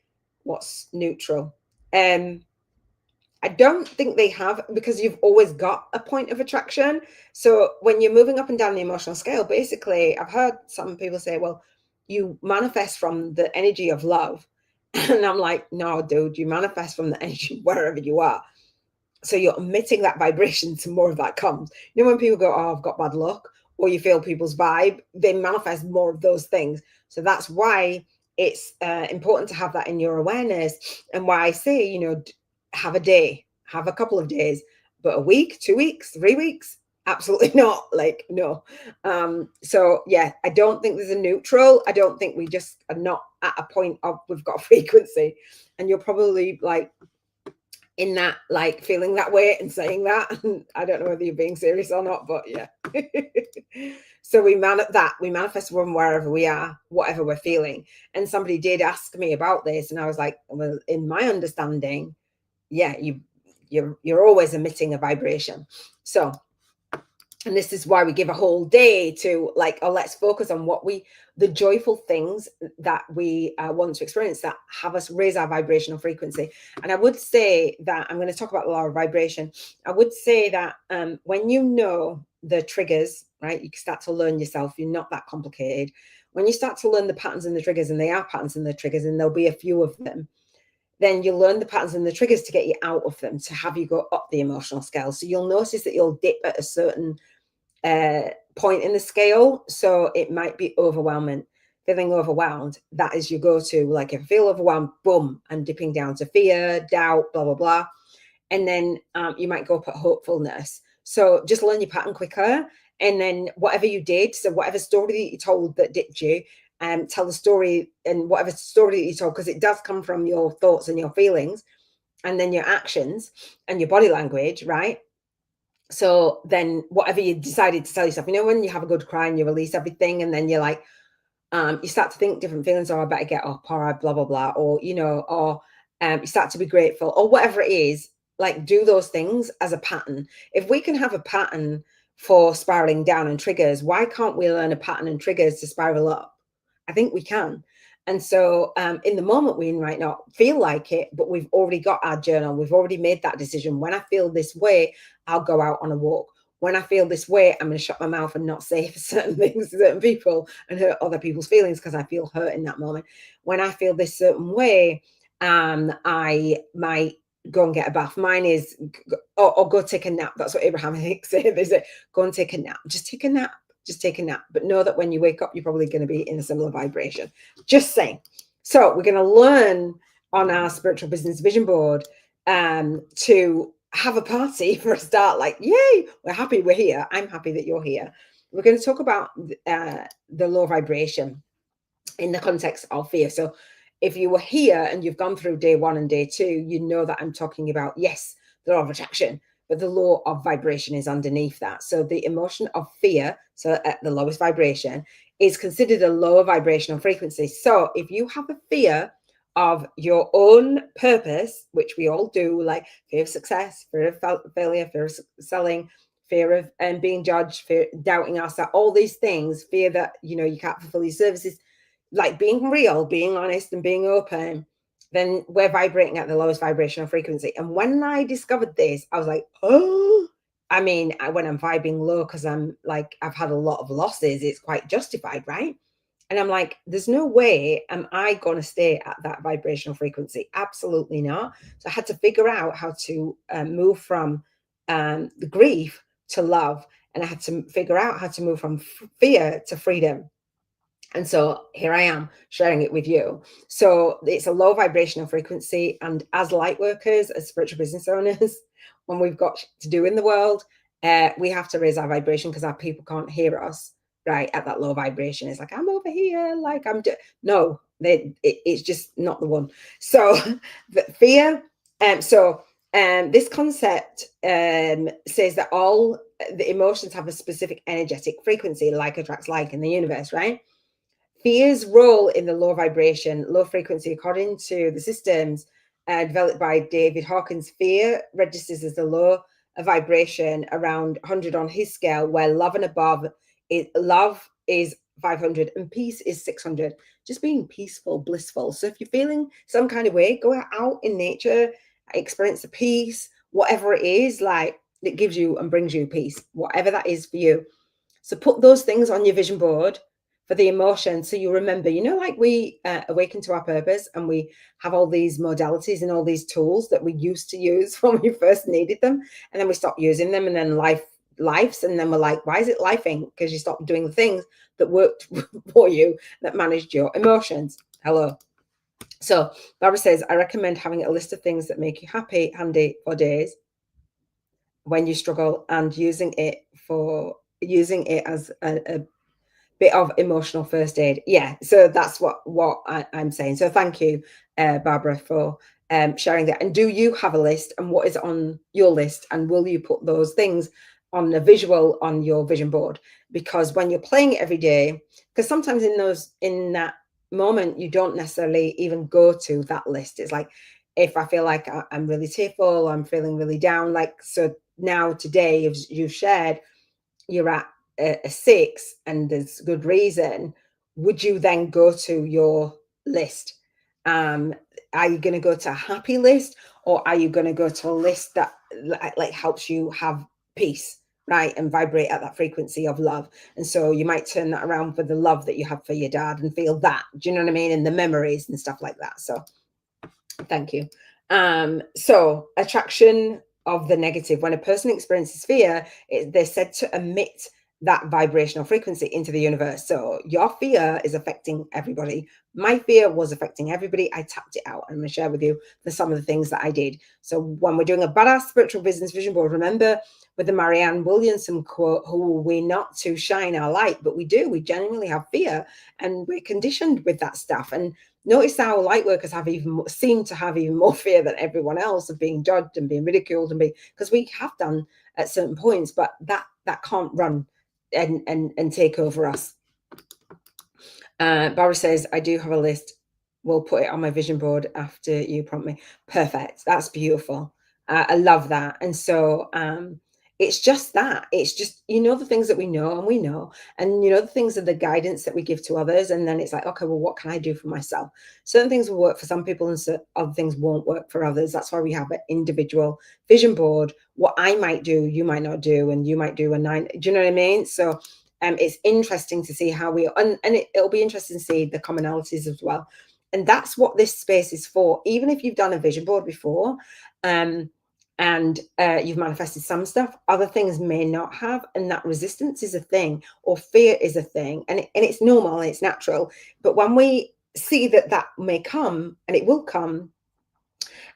what's neutral? I don't think they have, because you've always got a point of attraction. So when you're moving up and down the emotional scale, basically, I've heard some people say, well, you manifest from the energy of love. And I'm like, no, dude, you manifest from the energy wherever you are. So you're emitting that vibration to more of that comes. You know, when people go, oh, I've got bad luck, or you feel people's vibe, they manifest more of those things. So that's why it's important to have that in your awareness. And why I say, have a day, have a couple of days, but a week, 2 weeks, 3 weeks, absolutely not. Like, no. So yeah, I don't think there's a neutral. I don't think we just are not at a point of we've got a frequency. And you're probably like in that, like feeling that way and saying that. I don't know whether you're being serious or not, but yeah. So we manifest from wherever we are, whatever we're feeling. And somebody did ask me about this, and I was like, well, in my understanding, yeah, you're always emitting a vibration. So, and this is why we give a whole day to like, oh, let's focus on the joyful things that we want to experience that have us raise our vibrational frequency. And I would say that I'm going to talk about the law of vibration. I would say that when you know the triggers, right, you start to learn yourself. You're not that complicated. When you start to learn the patterns and the triggers, and they are patterns and the triggers, and there'll be a few of them, then you'll learn the patterns and the triggers to get you out of them, to have you go up the emotional scale. So you'll notice that you'll dip at a certain point in the scale. So it might be overwhelming, feeling overwhelmed. That is your go-to. Like if you feel overwhelmed, boom, I'm dipping down to fear, doubt, blah, blah, blah. And then you might go up at hopefulness. So just learn your pattern quicker. And then whatever you did, so whatever story that you told that dipped you, tell the story, and whatever story that you told, because it does come from your thoughts and your feelings, and then your actions and your body language, right? So then whatever you decided to tell yourself, when you have a good cry and you release everything, and then you're like, you start to think different feelings, or I better get up, or I blah, blah, blah, or, or you start to be grateful, or whatever it is, like do those things as a pattern. If we can have a pattern for spiraling down and triggers, why can't we learn a pattern and triggers to spiral up? I think we can. And so in the moment, we might not feel like it, but we've already got our journal. We've already made that decision. When I feel this way, I'll go out on a walk. When I feel this way, I'm going to shut my mouth and not say certain things to certain people and hurt other people's feelings because I feel hurt in that moment. When I feel this certain way, I might go and get a bath. Mine is, or go take a nap. That's what Abraham Hicks said. They say, go and take a nap. Just take a nap. Just take a nap. But know that when you wake up, you're probably going to be in a similar vibration. Just saying. So we're going to learn on our spiritual business vision board to have a party for a start. Like, yay, we're happy we're here. I'm happy that you're here. We're going to talk about the low vibration in the context of fear. So if you were here and you've gone through day 1 and day 2, you know that I'm talking about, yes, the law of attraction, but the law of vibration is underneath that. So the emotion of fear, so at the lowest vibration, is considered a lower vibrational frequency. So if you have a fear of your own purpose, which we all do, like fear of success, fear of failure, fear of selling, fear of being judged, fear doubting ourselves, all these things, fear that you can't fulfill your services, like being real, being honest, and being open, then we're vibrating at the lowest vibrational frequency. And when I discovered this, I was like, oh, I mean, when I'm vibing low, because I'm like, I've had a lot of losses, it's quite justified, right? And I'm like, there's no way am I going to stay at that vibrational frequency. Absolutely not. So I had to figure out how to move from the grief to love. And I had to figure out how to move from fear to freedom. And so here I am sharing it with you. So it's a low vibrational frequency. And as light workers, as spiritual business owners, when we've got to do in the world, we have to raise our vibration because our people can't hear us, right, at that low vibration. It's like, I'm over here, like no, it's just not the one. So the fear, this concept says that all the emotions have a specific energetic frequency, like attracts like in the universe, right? Fear's role in the low vibration, low frequency, according to the systems developed by David Hawkins, fear registers as the low vibration around 100 on his scale, where love and above love is 500 and peace is 600. Just being peaceful, blissful. So if you're feeling some kind of way, go out in nature, experience the peace, whatever it is, like it gives you and brings you peace, whatever that is for you. So put those things on your vision board for the emotion, so you remember, like we awaken to our purpose, and we have all these modalities and all these tools that we used to use when we first needed them, and then we stop using them, and then life's, and then we're like, why is it lifing? Because you stopped doing the things that worked for you, that managed your emotions. Hello. So Barbara says, I recommend having a list of things that make you happy handy for days when you struggle, and using it as a bit of emotional first aid. Yeah, so that's what I'm saying. So thank you, Barbara, for sharing that. And do you have a list, and what is on your list, and will you put those things on a visual on your vision board? Because when you're playing it every day, because sometimes in that moment you don't necessarily even go to that list. It's like, if I feel like I'm really tearful, I'm feeling really down, like, so now today you've shared you're at a 6 and there's good reason, would you then go to your list? Are you going to go to a happy list, or are you going to go to a list that like helps you have peace, right, and vibrate at that frequency of love? And so you might turn that around for the love that you have for your dad and feel that, do you know what I mean, and the memories and stuff like that. So thank you. So attraction of the negative. When a person experiences fear, they're said to emit that vibrational frequency into the universe. So your fear is affecting everybody. My fear was affecting everybody. I tapped it out. I'm going to share with you some of the things that I did. So when we're doing a badass spiritual business vision board, remember with the Marianne Williamson quote, who we're not to shine our light, but we do. We genuinely have fear, and we're conditioned with that stuff. And notice how light workers seem to have even more fear than everyone else of being judged and being ridiculed, and because we have done at certain points, but that can't run and take over us. Barbara says, I do have a list. We'll put it on my vision board after you prompt me. Perfect. That's beautiful. I love that. And so it's just that. It's just, the things that we know, and the things are the guidance that we give to others. And then it's like, okay, well, what can I do for myself? Certain things will work for some people and other things won't work for others. That's why we have an individual vision board. What I might do, you might not do, and you might do a 9. Do you know what I mean? So it's interesting to see how it'll be interesting to see the commonalities as well. And that's what this space is for. Even if you've done a vision board before, and you've manifested some stuff, other things may not have, and that resistance is a thing, or fear is a thing, and it's normal and it's natural. But when we see that may come, and it will come,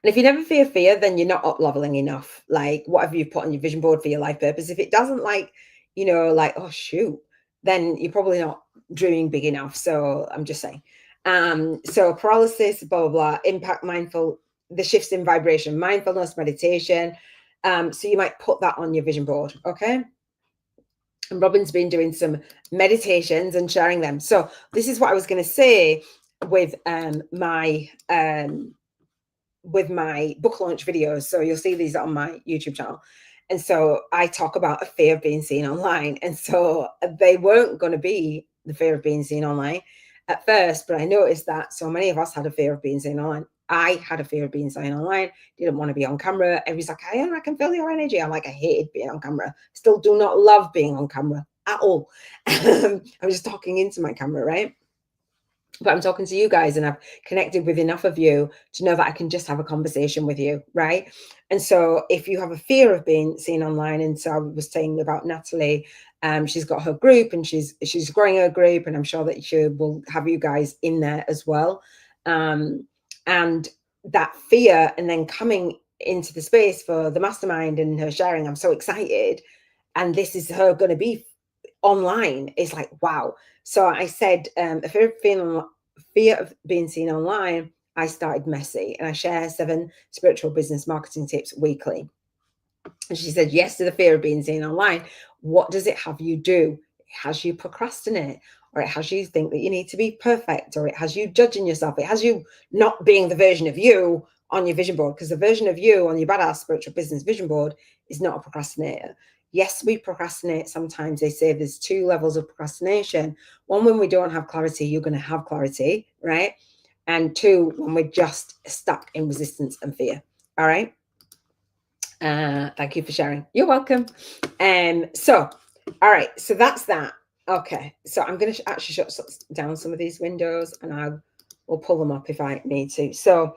and if you never fear, then you're not up leveling enough. Like whatever you put on your vision board for your life purpose, if it doesn't oh shoot, then you're probably not dreaming big enough. So I'm just saying. So paralysis, blah, blah, blah, impact mindful, the shifts in vibration, mindfulness, meditation. So you might put that on your vision board. Okay. And Robin's been doing some meditations and sharing them. So this is what I was going to say with my book launch videos. So you'll see these on my YouTube channel. And so I talk about a fear of being seen online. And so they weren't going to be the fear of being seen online at first, but I noticed that so many of us had a fear of being seen online. I had a fear of being seen online, didn't want to be on camera. Everybody's like, I can feel your energy. I'm like, I hated being on camera. Still do not love being on camera at all. I'm just talking into my camera, right? But I'm talking to you guys, and I've connected with enough of you to know that I can just have a conversation with you, right? And so if you have a fear of being seen online, and so I was saying about Natalie, she's got her group and she's growing her group, and I'm sure that she will have you guys in there as well. And that fear, and then coming into the space for the mastermind and her sharing, I'm so excited. And this is her going to be online. It's like, wow. So I said, fear of being seen online, I started messy, and I share 7 spiritual business marketing tips weekly. And she said, yes to the fear of being seen online. What does it have you do? It has you procrastinate, or it has you think that you need to be perfect, or it has you judging yourself. It has you not being the version of you on your vision board, because the version of you on your badass spiritual business vision board is not a procrastinator. Yes, we procrastinate sometimes. They say there's 2 levels of procrastination. One, when we don't have clarity, you're going to have clarity, right? And 2, when we're just stuck in resistance and fear. All right. Thank you for sharing. You're welcome. So, all right. So that's that. Okay. So I'm going to actually shut down some of these windows, and I will pull them up if I need to. So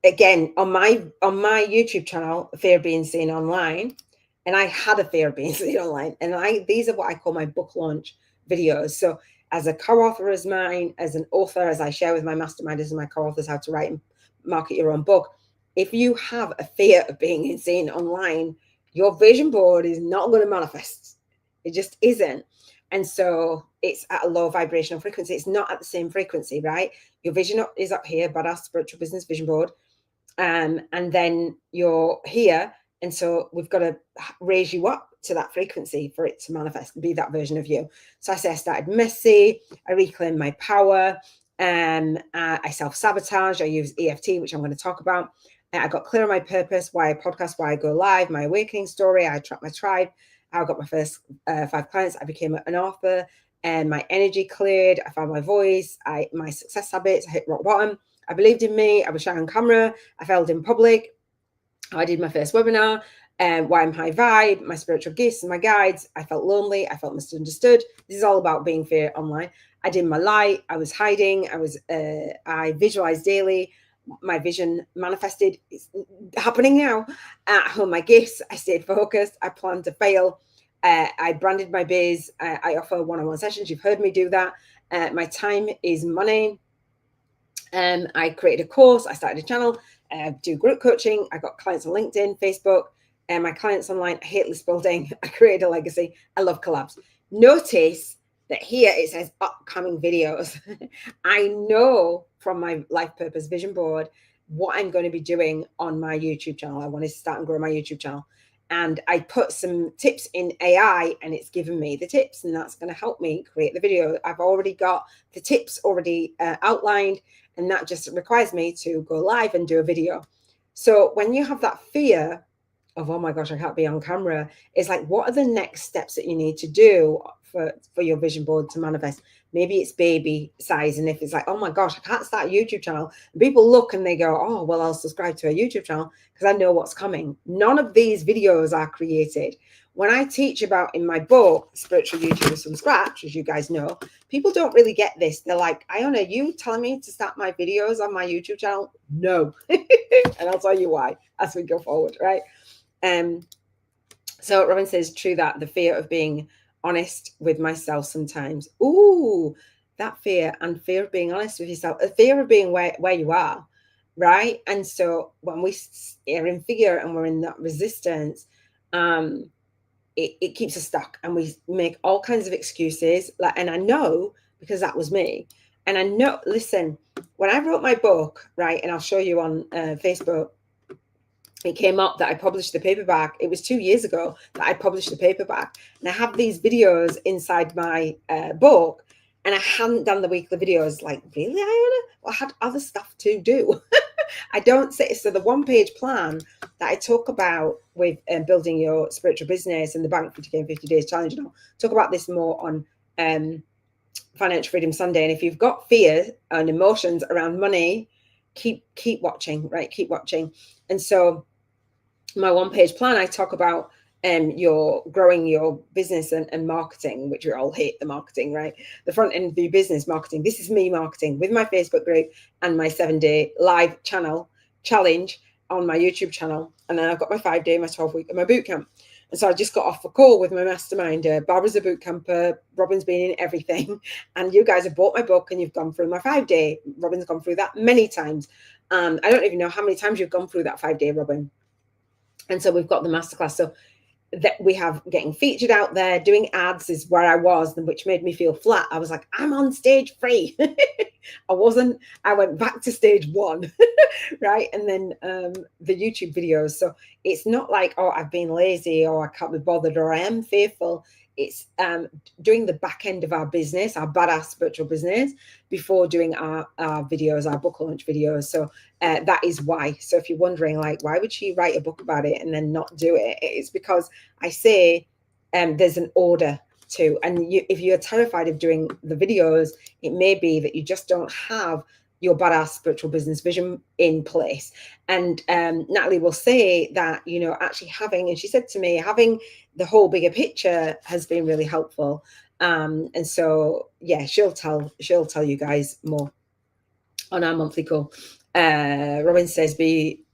again, on my YouTube channel, fear of being seen online, and I had a fear of being seen online, and these are what I call my book launch videos. So as a co-author as mine, as an author, as I share with my masterminders and my co-authors how to write and market your own book, if you have a fear of being seen online, your vision board is not going to manifest. It just isn't. And so it's at a low vibrational frequency. It's not at the same frequency, right? Your vision is up here, Badass Spiritual Business Vision Board. And then you're here. And so we've got to raise you up to that frequency for it to manifest and be that version of you. So I say I started messy. I reclaimed my power. I self-sabotage. I use EFT, which I'm going to talk about. I got clear on my purpose, why I podcast, why I go live, my awakening story. I attract my tribe. I got my first 5 clients. I became an author, and my energy cleared. I found my voice. My success habits. I hit rock bottom. I believed in me. I was shy on camera. I failed in public. I did my first webinar. Why I'm high vibe, my spiritual gifts and my guides. I felt lonely. I felt misunderstood. This is all about being fear online. I did my light. I was hiding. I visualized daily. My vision manifested. It's happening now. At home, my gifts. I stayed focused. I planned to fail. I branded my biz. I offer one-on-one sessions. You've heard me do that. My time is money. I created a course. I started a channel. Do group coaching. I got clients on LinkedIn, Facebook, and my clients online. I hate list building. I created a legacy. I love collabs. Notice that here it says upcoming videos. I know from my life purpose vision board what I'm going to be doing on my YouTube channel. I want to start and grow my YouTube channel. And I put some tips in AI and it's given me the tips, and that's going to help me create the video. I've already got the tips already outlined, and that just requires me to go live and do a video. So when you have that fear of, oh my gosh, I can't be on camera, it's like, what are the next steps that you need to do for your vision board to manifest? Maybe it's baby size. And if it's like, oh my gosh, I can't start a YouTube channel, and people look and they go, oh, well, I'll subscribe to a YouTube channel because I know what's coming. None of these videos are created. When I teach about in my book, Spiritual YouTubers from Scratch, as you guys know, people don't really get this. They're like, Iona, you telling me to start my videos on my YouTube channel? No. And I'll tell you why as we go forward, right? So Robin says, true that, the fear of being honest with myself sometimes. Ooh, that fear, and fear of being honest with yourself, a fear of being where you are, right? And so when we are in fear and we're in that resistance, it keeps us stuck, and we make all kinds of excuses. Like, and I know, because that was me. And I know, listen, when I wrote my book, right, and I'll show you on Facebook, it came up that I published the paperback. It was 2 years ago that I published the paperback. And I have these videos inside my book, and I hadn't done the weekly videos. Like, really, Iona? Well, I had other stuff to do. I don't say, so the one-page plan that I talk about with building your spiritual business and the Bank 50K in 50 Days Challenge, and I'll talk about this more on Financial Freedom Sunday. And if you've got fear and emotions around money, keep watching, right? Keep watching. And so my one-page plan, I talk about your growing your business and marketing, which we all hate the marketing, right? The front end of your business marketing. This is me marketing with my Facebook group and my 7-day live channel challenge on my YouTube channel. And then I've got my 5-day, my 12-week, and my boot camp. And so I just got off a call with my mastermind. Barbara's a boot camper. Robin's been in everything. And you guys have bought my book and you've gone through my 5-day. Robin's gone through that many times. I don't even know how many times you've gone through that 5-day, Robin. And so we've got the masterclass. So that we have getting featured out there, doing ads is where I was, which made me feel flat. I was like, I'm on stage 3. I wasn't. I went back to stage 1, right? And then the YouTube videos. So it's not like, oh, I've been lazy or I can't be bothered or I am fearful. It's doing the back end of our business, our badass spiritual business, before doing our videos, our book launch videos. So that is why. So if you're wondering, like, why would she write a book about it and then not do it? It's because I say there's an order to, and if you're terrified of doing the videos, it may be that you just don't have your badass spiritual business vision in place. And Natalie will say that, you know, actually having, and she said to me, having the whole bigger picture has been really helpful. And so, yeah, she'll tell you guys more on our monthly call. Robin says, be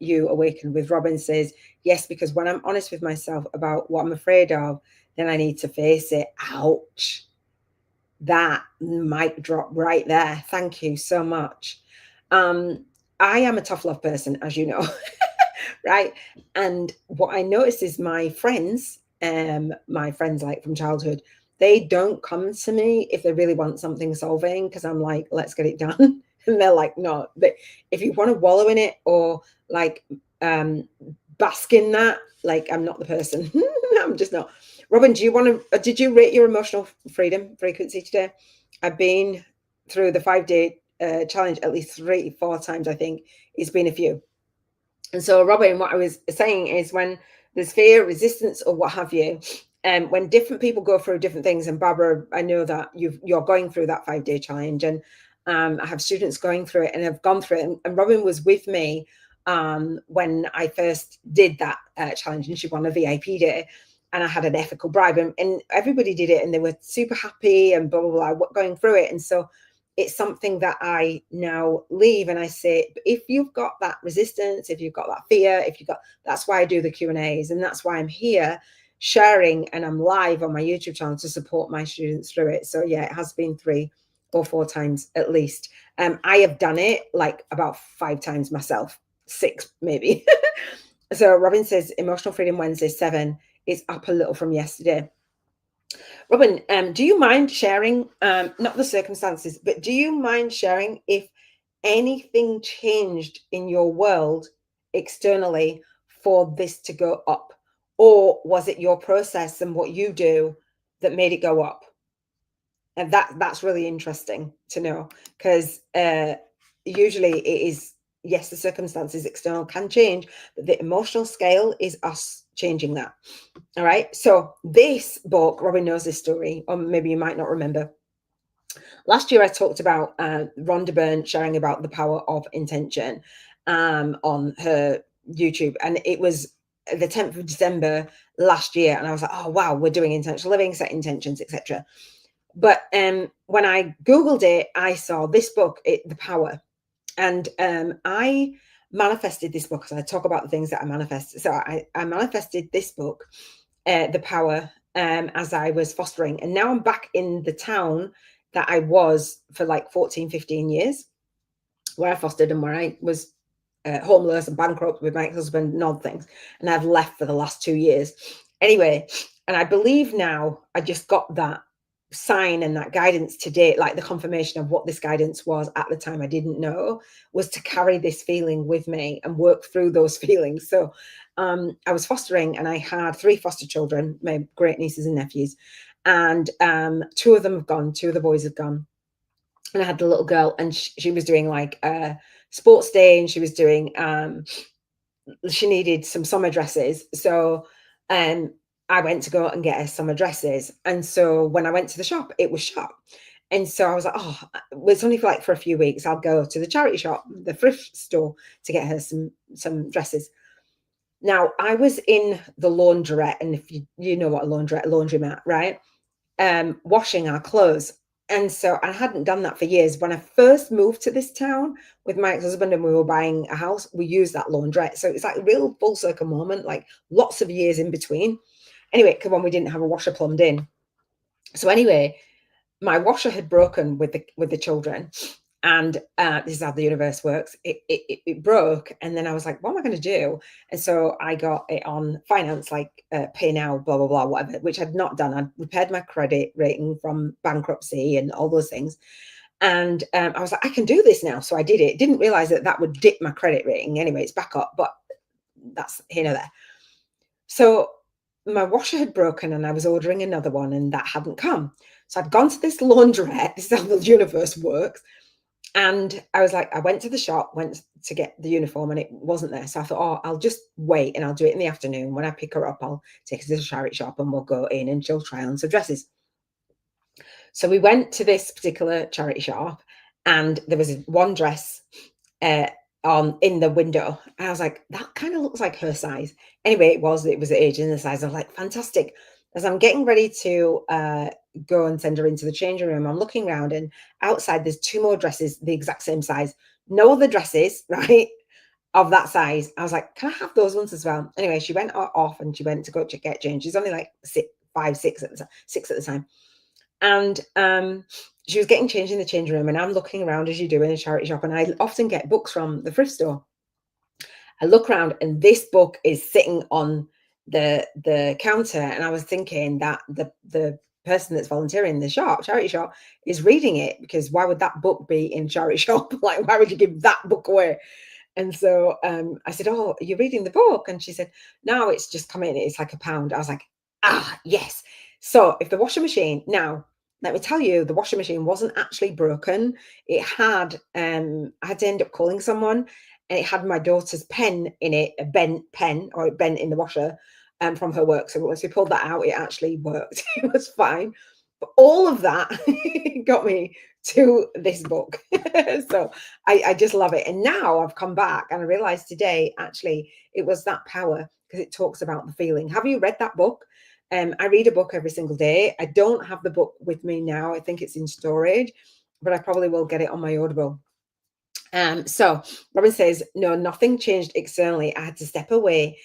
you awakened with. Robin says, yes, because when I'm honest with myself about what I'm afraid of, then I need to face it. Ouch. That mic drop right there. Like you so much. I am a tough love person, as you know, right? And what I notice is my friends like from childhood, they don't come to me if they really want something solving, because I'm like, let's get it done. And they're like, no, but if you want to wallow in it or like bask in that, like, I'm not the person. I'm just not. Robin, do you want to, did you rate your emotional freedom frequency today? I've been through the 5-day challenge at least 3-4 times, I think. It's been a few. And so, Robin, what I was saying is, when there's fear, resistance, or what have you, when different people go through different things, and Barbara, I know that you're going through that 5-day challenge, and I have students going through it and have gone through it. And Robin was with me when I first did that challenge, and she won a VIP day. And I had an ethical bribe, and everybody did it and they were super happy and blah, blah, blah, going through it. And so it's something that I now leave and I say, if you've got that resistance, if you've got that fear, that's why I do the Q&As, and that's why I'm here, sharing, and I'm live on my YouTube channel to support my students through it. So yeah, it has been 3 or 4 times at least. I have done it like about 5 times myself, 6 maybe. So Robin says Emotional Freedom Wednesday 7 is up a little from yesterday. Robin, do you mind sharing, not the circumstances, but do you mind sharing if anything changed in your world externally for this to go up? Or was it your process and what you do that made it go up? And that's really interesting to know, because usually it is, yes, the circumstances external can change, but the emotional scale is us changing that. All right. So this book, Robin knows this story, or maybe you might not remember. Last year, I talked about Rhonda Byrne sharing about the power of intention on her YouTube. And it was the 10th of December last year. And I was like, oh, wow, we're doing intentional living, set intentions, etc. But when I Googled it, I saw this book, The Power. And I manifested this book, because I talk about the things that I manifest. So I manifested this book, The Power, as I was fostering. And now I'm back in the town that I was for like 14, 15 years, where I fostered and where I was homeless and bankrupt with my ex-husband and all things. And I've left for the last 2 years. Anyway, and I believe now I just got that sign and that guidance today, like the confirmation of what this guidance was at the time I didn't know, was to carry this feeling with me and work through those feelings. So I was fostering, and I had 3 foster children, my great nieces and nephews, and 2 of them have gone, 2 of the boys have gone. And I had the little girl, and she was doing like a sports day, and she was doing she needed some summer dresses. So I went to go and get her summer dresses. And so when I went to the shop, it was shut. And so I was like, oh, it's only for a few weeks. I'll go to the charity shop, the thrift store, to get her some dresses. Now, I was in the laundrette, and if you know what a laundromat, right? Washing our clothes. And so I hadn't done that for years. When I first moved to this town with my ex-husband and we were buying a house, we used that laundrette. So it's like a real full circle moment, like lots of years in between. Anyway, because when we didn't have a washer plumbed in. So anyway, my washer had broken with the children. And this is how the universe works. It broke, and then I was like, what am I going to do? And so I got it on finance, like pay now, blah, blah, blah, whatever, which I'd not done. I'd repaired my credit rating from bankruptcy and all those things. And I was like, I can do this now. So I did it. Didn't realize that would dip my credit rating. Anyway, it's back up, but that's here and there. So my washer had broken, and I was ordering another one, and that hadn't come. So I'd gone to this laundrette. This is how the universe works. And I was like, I went to the shop, went to get the uniform, and it wasn't there. So I thought, oh, I'll just wait, and I'll do it in the afternoon. When I pick her up, I'll take her to the charity shop, and we'll go in and she'll try on some dresses. So we went to this particular charity shop, and there was one dress in the window. And I was like, that kind of looks like her size. Anyway, it was the age and the size. I was like, fantastic. As I'm getting ready to go and send her into the changing room, I'm looking around, and outside there's 2 more dresses the exact same size. No other dresses, right, of that size. I was like, can I have those ones as well? Anyway, she went off, and she went to go get changed. She's only like 6 at the time. And she was getting changed in the changing room, and I'm looking around, as you do in a charity shop, and I often get books from the thrift store. I look around, and this book is sitting on the counter, and I was thinking that the person that's volunteering in the charity shop, is reading it, because why would that book be in charity shop? Like, why would you give that book away? And so I said, oh, are you reading the book? And she said, no, it's just come in, it's like £1. I was like, yes. So if the washing machine, now let me tell you, the washing machine wasn't actually broken. It had I had to end up calling someone, and it had my daughter's pen in it, a bent pen, or it bent in the washer from her work. So once we pulled that out, it actually worked. It was fine. But all of that got me to this book. So I just love it. And now I've come back, and I realized today, actually, it was that power, because it talks about the feeling. Have you read that book? I read a book every single day. I don't have the book with me now. I think it's in storage, but I probably will get it on my Audible. So Robin says, no, nothing changed externally. I had to step away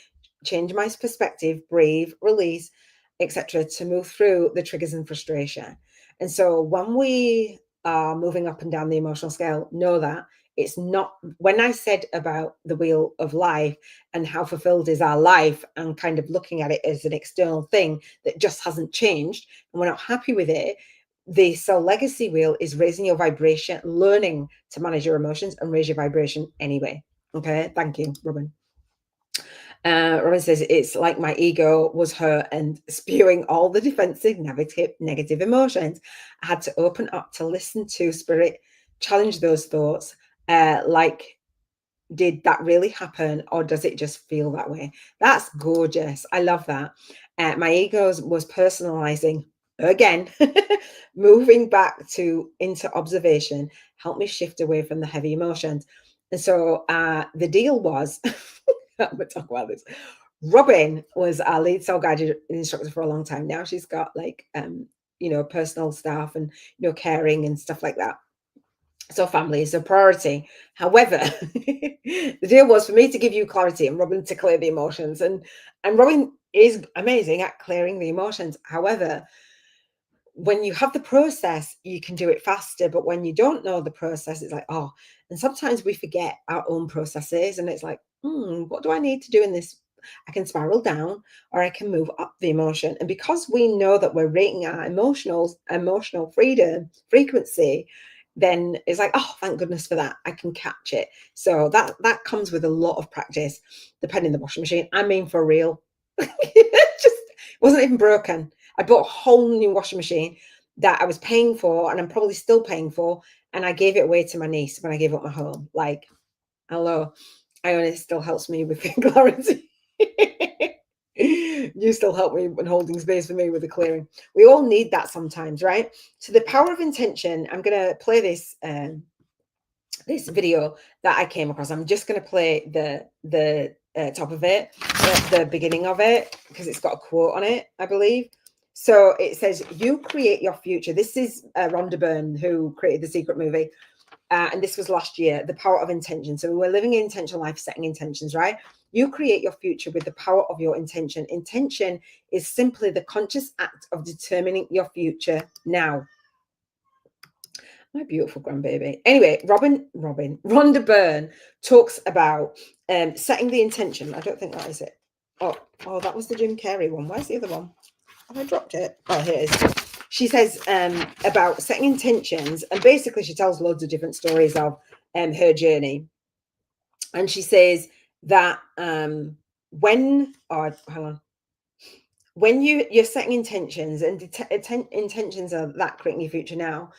change my perspective, breathe, release, etc., to move through the triggers and frustration. And so when we are moving up and down the emotional scale, know that it's not, when I said about the wheel of life and how fulfilled is our life and kind of looking at it as an external thing that just hasn't changed and we're not happy with it, the soul legacy wheel is raising your vibration, learning to manage your emotions and raise your vibration anyway. Okay, thank you, Robin. Robin says, it's like my ego was hurt and spewing all the defensive negative emotions. I had to open up to listen to spirit, challenge those thoughts. Like, did that really happen, or does it just feel that way? That's gorgeous. I love that. My ego was personalizing again, moving back to into observation, helped me shift away from the heavy emotions. And so the deal was, I'm going to talk about this. Robin was our lead soul guided instructor for a long time. Now she's got like, personal staff and, caring and stuff like that. So family is a priority. However, the deal was for me to give you clarity and Robin to clear the emotions. And Robin is amazing at clearing the emotions. However, when you have the process, you can do it faster. But when you don't know the process, it's like, oh, and sometimes we forget our own processes. And it's like, what do I need to do in this? I can spiral down or I can move up the emotion. And because we know that we're rating our emotional freedom frequency, then it's like, oh, thank goodness for that. I can catch it. So that comes with a lot of practice. The pen in the washing machine, I mean, for real. Just wasn't even broken. I bought a whole new washing machine that I was paying for and I'm probably still paying for. And I gave it away to my niece when I gave up my home. Like, hello, Iona still helps me with clarity. You still help me when holding space for me with the clearing. We all need that sometimes, right? So the power of intention, I'm going to play this this video that I came across. I'm just going to play the top of it, the beginning of it, because it's got a quote on it, I believe. So it says, you create your future. This is Rhonda Byrne, who created The Secret movie. And this was last year, the power of intention. So we're living an intentional life, setting intentions, right? You create your future with the power of your intention. Intention is simply the conscious act of determining your future now. My beautiful grandbaby. Anyway, Rhonda Byrne talks about setting the intention. I don't think that is it. Oh, that was the Jim Carrey one. Where's the other one? Have I dropped it? Oh, here it is. She says about setting intentions, and basically she tells loads of different stories of her journey. And she says that when you're setting intentions, and intentions are that creating your future now,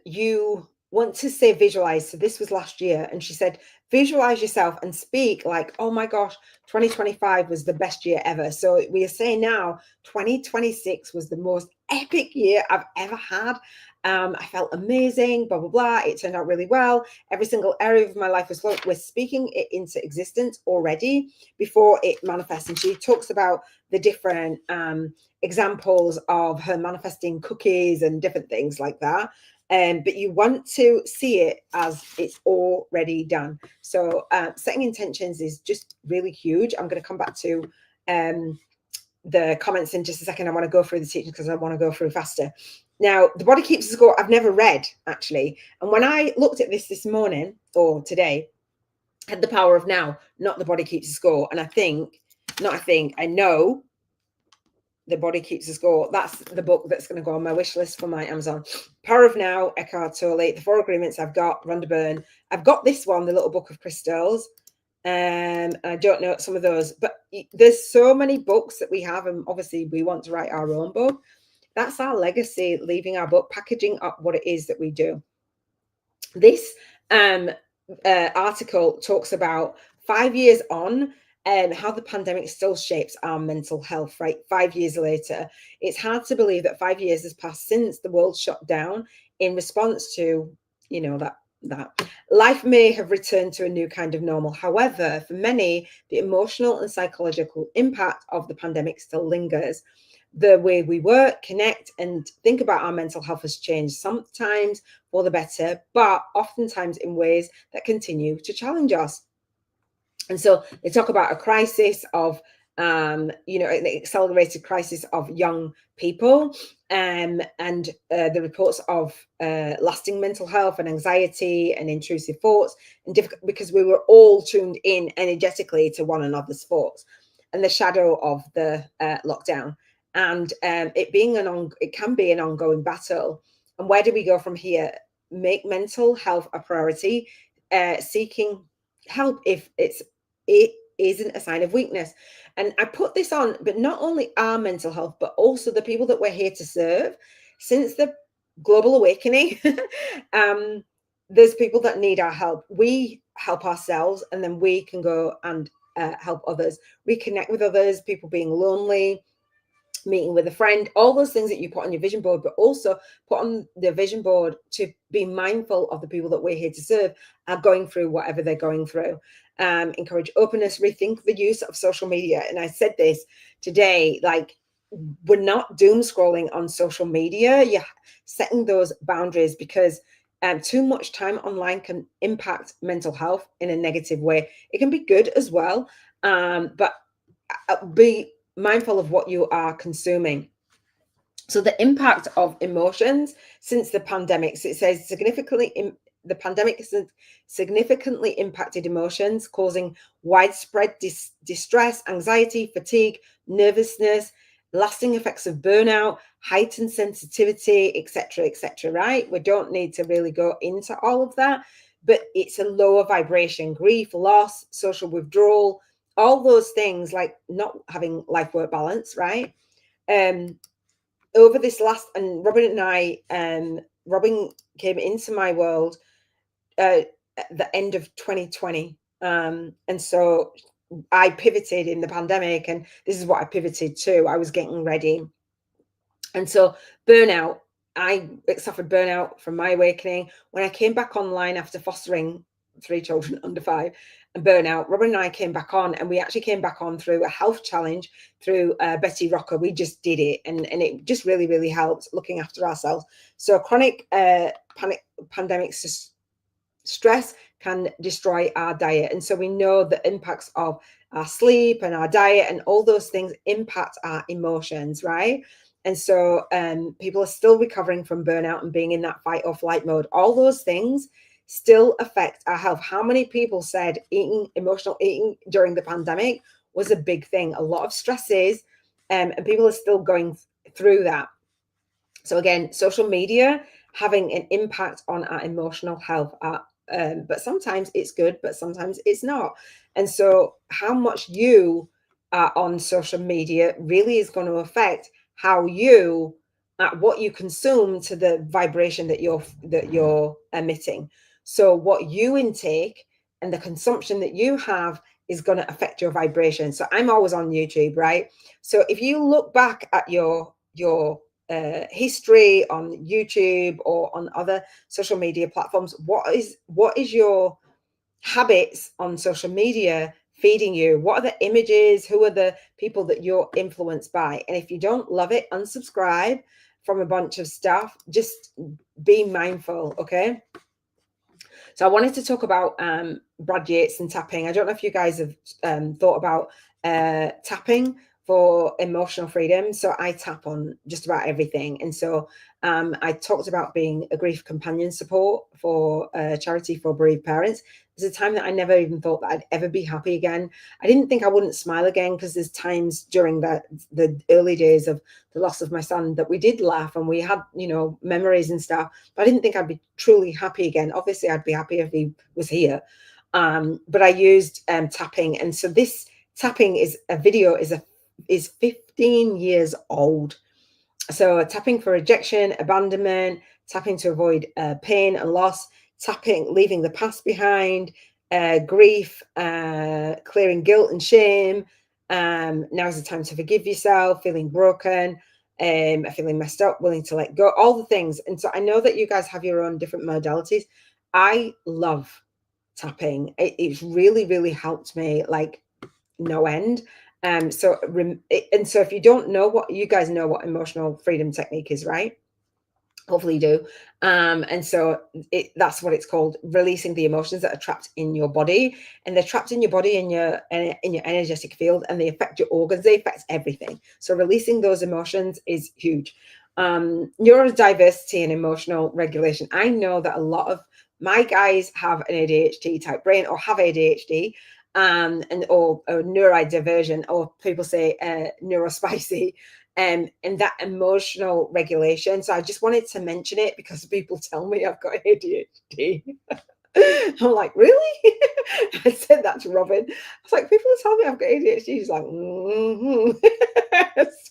you want to say visualize. So this was last year, and she said visualize yourself and speak like, oh my gosh, 2025 was the best year ever. So we are saying now 2026 was the most epic year I've ever had. I felt amazing, blah blah blah. It turned out really well. Every single area of my life was we're speaking it into existence already before it manifests. And she talks about the different examples of her manifesting cookies and different things like that. But you want to see it as it's already done. So setting intentions is just really huge. I'm going to come back to the comments in just a second. I want to go through the teaching because I want to go through faster. Now, The Body Keeps the Score, I've never read, actually. And when I looked at this morning, or today, I had The Power of Now, not The Body Keeps the Score. And I know The Body Keeps the Score. That's the book that's going to go on my wish list for my Amazon. Power of Now, Eckhart Tolle. The Four Agreements, I've got Rhonda Byrne. I've got this one, The Little Book of Crystals. I don't know some of those, but there's so many books that we have, and obviously we want to write our own book. That's our legacy, leaving our book, packaging up what it is that we do. This article talks about 5 years on, how the pandemic still shapes our mental health, right? 5 years later. It's hard to believe that 5 years has passed since the world shut down in response to, that life may have returned to a new kind of normal. However, for many, the emotional and psychological impact of the pandemic still lingers. The way we work, connect, and think about our mental health has changed, sometimes for the better, but oftentimes in ways that continue to challenge us. And so they talk about a crisis of, you know, an accelerated crisis of young people, and the reports of lasting mental health and anxiety and intrusive thoughts, and because we were all tuned in energetically to one another's thoughts, and the shadow of the lockdown, and it being it can be an ongoing battle. And where do we go from here? Make mental health a priority, seeking help if it isn't a sign of weakness. And I put this on, but not only our mental health, but also the people that we're here to serve. Since the global awakening, there's people that need our help. We help ourselves, and then we can go and help others, reconnect with others, people being lonely, meeting with a friend, all those things that you put on your vision board, but also put on the vision board to be mindful of the people that we're here to serve are going through whatever they're going through. Encourage openness, rethink the use of social media. And I said this today, like, we're not doom scrolling on social media. You're setting those boundaries, because too much time online can impact mental health in a negative way. It can be good as well, but be mindful of what you are consuming. So the impact of emotions since the pandemic, so it says the pandemic has significantly impacted emotions, causing widespread distress, anxiety, fatigue, nervousness, lasting effects of burnout, heightened sensitivity, etc., right? We don't need to really go into all of that, but it's a lower vibration, grief, loss, social withdrawal, all those things, like not having life work balance, right? Over this last, and Robin and I, Robin came into my world at the end of 2020. And so I pivoted in the pandemic, and this is what I pivoted to. I was getting ready. And so burnout, I suffered burnout from my awakening. When I came back online after fostering 3 children under 5 and burnout, Robin and I came back on, and we actually came back on through a health challenge through Betty Rocker. We just did it, and it just really, really helped looking after ourselves. So chronic pandemic stress can destroy our diet. And so we know the impacts of our sleep and our diet and all those things impact our emotions, right? And so people are still recovering from burnout and being in that fight or flight mode. All those things still affect our health. How many people said emotional eating during the pandemic was a big thing? A lot of stresses, and people are still going through that. So again, social media having an impact on our emotional health. But sometimes it's good, but sometimes it's not. And so how much you are on social media really is going to affect how you, what you consume, to the vibration that you're emitting. So what you intake and the consumption that you have is going to affect your vibration. So I'm always on YouTube, right? So if you look back at your history on YouTube or on other social media platforms, what is your habits on social media feeding you? What are the images? Who are the people that you're influenced by? And if you don't love it, unsubscribe from a bunch of stuff. Just be mindful, okay? So I wanted to talk about Brad Yates and tapping. I don't know if you guys have thought about tapping for emotional freedom. So I tap on just about everything. And so I talked about being a grief companion support for charity for bereaved parents. There's a time that I never even thought that I'd ever be happy again. I didn't think I wouldn't smile again, because there's times during the early days of the loss of my son that we did laugh and we had, you know, memories and stuff. But I didn't think I'd be truly happy again. Obviously, I'd be happy if he was here. But I used tapping, and so this tapping is 15 years old. So tapping for rejection, abandonment, tapping to avoid pain and loss, tapping, leaving the past behind, grief, clearing guilt and shame. Now is the time to forgive yourself, feeling broken, feeling messed up, willing to let go, all the things. And so I know that you guys have your own different modalities. I love tapping. It's really, really helped me like no end. So if you don't know, what you guys know what emotional freedom technique is, right? Hopefully you do. And so that's what it's called, releasing the emotions that are trapped in your body. And they're trapped in your body, in your energetic field, and they affect your organs, they affect everything. So releasing those emotions is huge. Neurodiversity and emotional regulation. I know that a lot of my guys have an ADHD type brain, or have ADHD, or neurodiversion, or people say neurospicy, and that emotional regulation. So I just wanted to mention it because people tell me I've got ADHD. I'm like, really? I said that to Robin. I was like, people tell me I've got ADHD. She's like,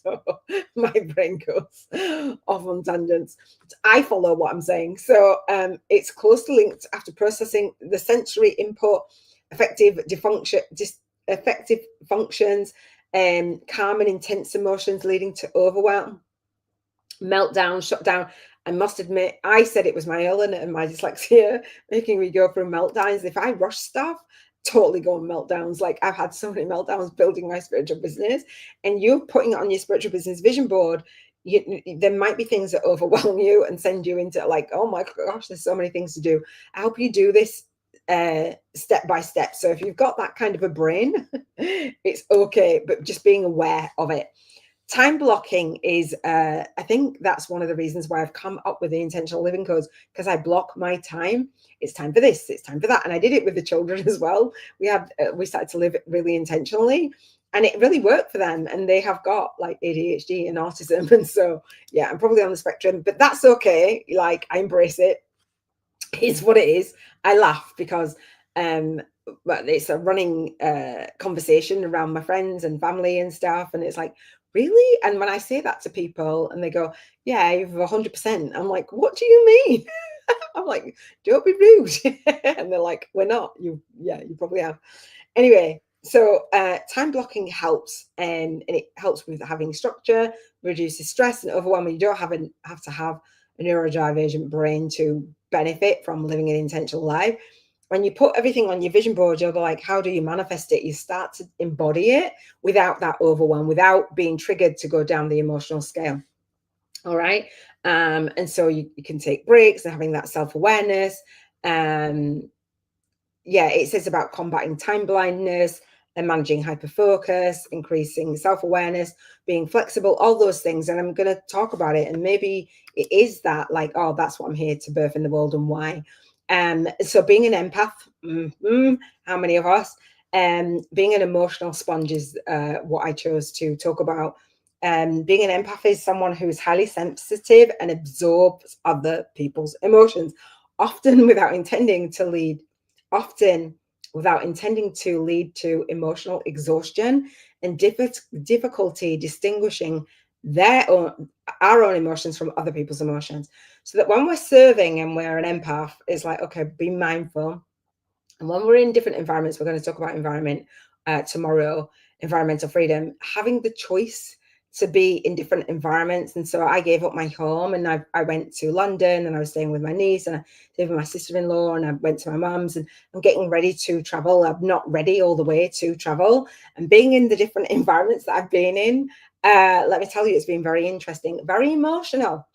so my brain goes off on tangents. I follow what I'm saying. So it's closely linked after processing the sensory input, effective effective functions, calm and intense emotions leading to overwhelm, meltdown, shutdown. I must admit, I said it was my Ellen and my dyslexia making me go through meltdowns. If I rush stuff, totally go on meltdowns. Like, I've had so many meltdowns building my spiritual business, and you're putting it on your spiritual business vision board. There might be things that overwhelm you and send you into like, oh my gosh, there's so many things to do. I hope you do this step by step. So if you've got that kind of a brain, it's okay, but just being aware of it. Time blocking is, I think that's one of the reasons why I've come up with the intentional living codes, because I block my time. It's time for this, it's time for that. And I did it with the children as well. We started to live really intentionally, and it really worked for them. And they have got like ADHD and autism. And so, yeah, I'm probably on the spectrum, but that's okay. Like, I embrace it. It's what it is. I laugh because, but it's a running conversation around my friends and family and stuff, and it's like, really? And when I say that to people and they go, yeah, you've 100%, I'm like, what do you mean? I'm like, don't be rude. And they're like, we're not. You probably have. Anyway, so time blocking helps, and it helps with having structure, reduces stress and overwhelm. You don't have to have a neurodivergent brain to benefit from living an intentional life. When you put everything on your vision board, you're like, how do you manifest it? You start to embody it without that overwhelm, without being triggered to go down the emotional scale. All right. And so you can take breaks and having that self-awareness. Yeah, it says about combating time blindness and managing hyperfocus, increasing self-awareness, being flexible, all those things. And I'm going to talk about it. And maybe it is that, like, oh, that's what I'm here to birth in the world, and why. So being an empath, how many of us? Being an emotional sponge is what I chose to talk about. Being an empath is someone who is highly sensitive and absorbs other people's emotions, often without intending to lead to emotional exhaustion and difficulty distinguishing our own emotions from other people's emotions. So that when we're serving and we're an empath, it's like, okay, be mindful. And when we're in different environments, we're going to talk about environment tomorrow, environmental freedom, having the choice to be in different environments. And so I gave up my home, and I went to London, and I was staying with my niece, and I stayed with my sister-in-law, and I went to my mum's, and I'm getting ready to travel. I'm not ready all the way to travel. And being in the different environments that I've been in, let me tell you, it's been very interesting, very emotional.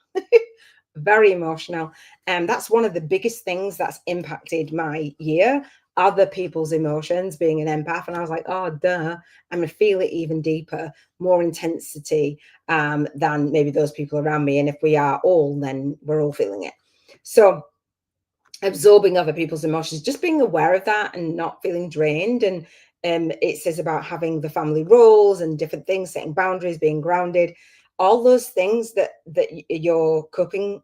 Very emotional. And that's one of the biggest things that's impacted my year, other people's emotions, being an empath. And I was like, oh, duh, I'm going to feel it even deeper, more intensity than maybe those people around me. And if we are all, then we're all feeling it. So absorbing other people's emotions, just being aware of that and not feeling drained. And it says about having the family roles and different things, setting boundaries, being grounded, all those things that your coping